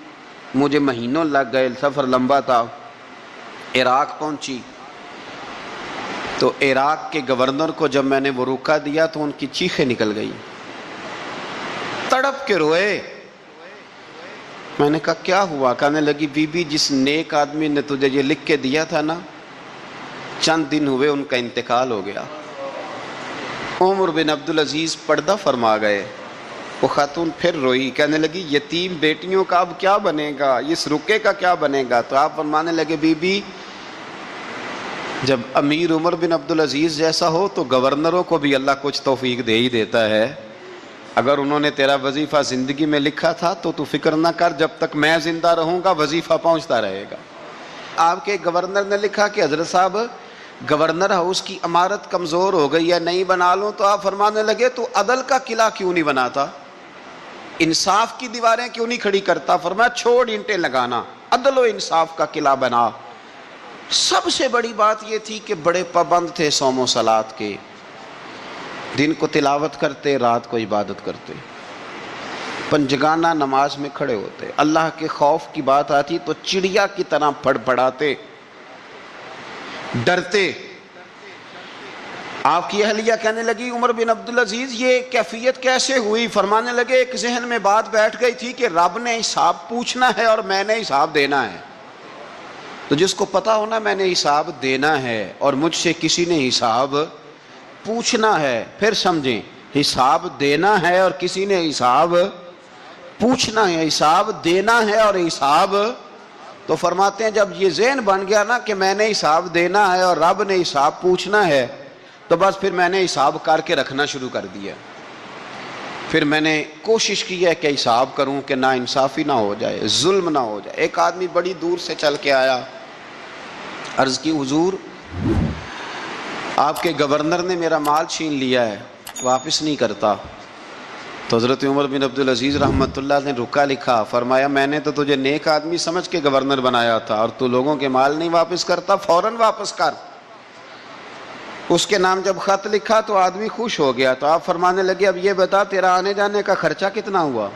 مجھے مہینوں لگ گئے, سفر لمبا تھا. عراق پہنچی تو عراق کے گورنر کو جب میں نے وہ روکا دیا تو ان کی چیخیں نکل گئی, تڑپ کے روئے. میں نے کہا کیا ہوا؟ کہنے لگی بی بی جس نیک آدمی نے تجھے یہ لکھ کے دیا تھا نا, چند دن ہوئے ان کا انتقال ہو گیا. عمر بن عبدالعزیز پردہ فرما گئے. وہ خاتون پھر روئی, کہنے لگی یتیم بیٹیوں کا اب کیا بنے گا, اس رکے کا کیا بنے گا؟ تو آپ فرمانے لگے بی بی جب امیر عمر بن عبدالعزیز جیسا ہو تو گورنروں کو بھی اللہ کچھ توفیق دے ہی دیتا ہے. اگر انہوں نے تیرا وظیفہ زندگی میں لکھا تھا تو فکر نہ کر, جب تک میں زندہ رہوں گا وظیفہ پہنچتا رہے گا. آپ کے گورنر نے لکھا کہ حضرت صاحب گورنر ہاؤس کی عمارت کمزور ہو گئی ہے, نہیں بنا لوں. تو آپ فرمانے لگے تو عدل کا قلعہ کیوں نہیں بناتا, انصاف کی دیواریں کیوں نہیں کھڑی کرتا؟ فرمایا چھوڑ اینٹیں لگانا, عدل و انصاف کا قلعہ بنا. سب سے بڑی بات یہ تھی کہ بڑے پابند تھے صوم و صلات کے, دن کو تلاوت کرتے, رات کو عبادت کرتے, پنجگانہ نماز میں کھڑے ہوتے. اللہ کے خوف کی بات آتی تو چڑیا کی طرح پھڑ پڑاتے, ڈرتے. آپ کی اہلیہ کہنے لگی عمر بن عبدالعزیز یہ کیفیت کیسے ہوئی؟ فرمانے لگے ایک ذہن میں بات بیٹھ گئی تھی کہ رب نے حساب پوچھنا ہے اور میں نے حساب دینا ہے. تو جس کو پتا ہونا میں نے حساب دینا ہے اور مجھ سے کسی نے حساب پوچھنا ہے, پھر سمجھیں حساب دینا ہے اور کسی نے حساب پوچھنا ہے, حساب دینا ہے اور حساب. تو فرماتے ہیں جب یہ ذہن بن گیا نا کہ میں نے حساب دینا ہے اور رب نے حساب پوچھنا ہے, تو بس پھر میں نے حساب کر کے رکھنا شروع کر دیا. پھر میں نے کوشش کی ہے کہ حساب کروں کہ نا انصافی نہ ہو جائے, ظلم نہ ہو جائے. ایک آدمی بڑی دور سے چل کے آیا, عرض کی حضور آپ کے گورنر نے میرا مال چھین لیا ہے. واپس نہیں کرتا تو حضرت عمر بن عبدالعزیز رحمۃ اللہ نے رکا لکھا، فرمایا میں نے تو تجھے نیک آدمی سمجھ کے گورنر بنایا تھا اور تو لوگوں کے مال نہیں واپس کرتا، فوراً واپس کر۔ اس کے نام جب خط لکھا تو آدمی خوش ہو گیا، تو آپ فرمانے لگے اب یہ بتا تیرا آنے جانے کا خرچہ کتنا ہوا؟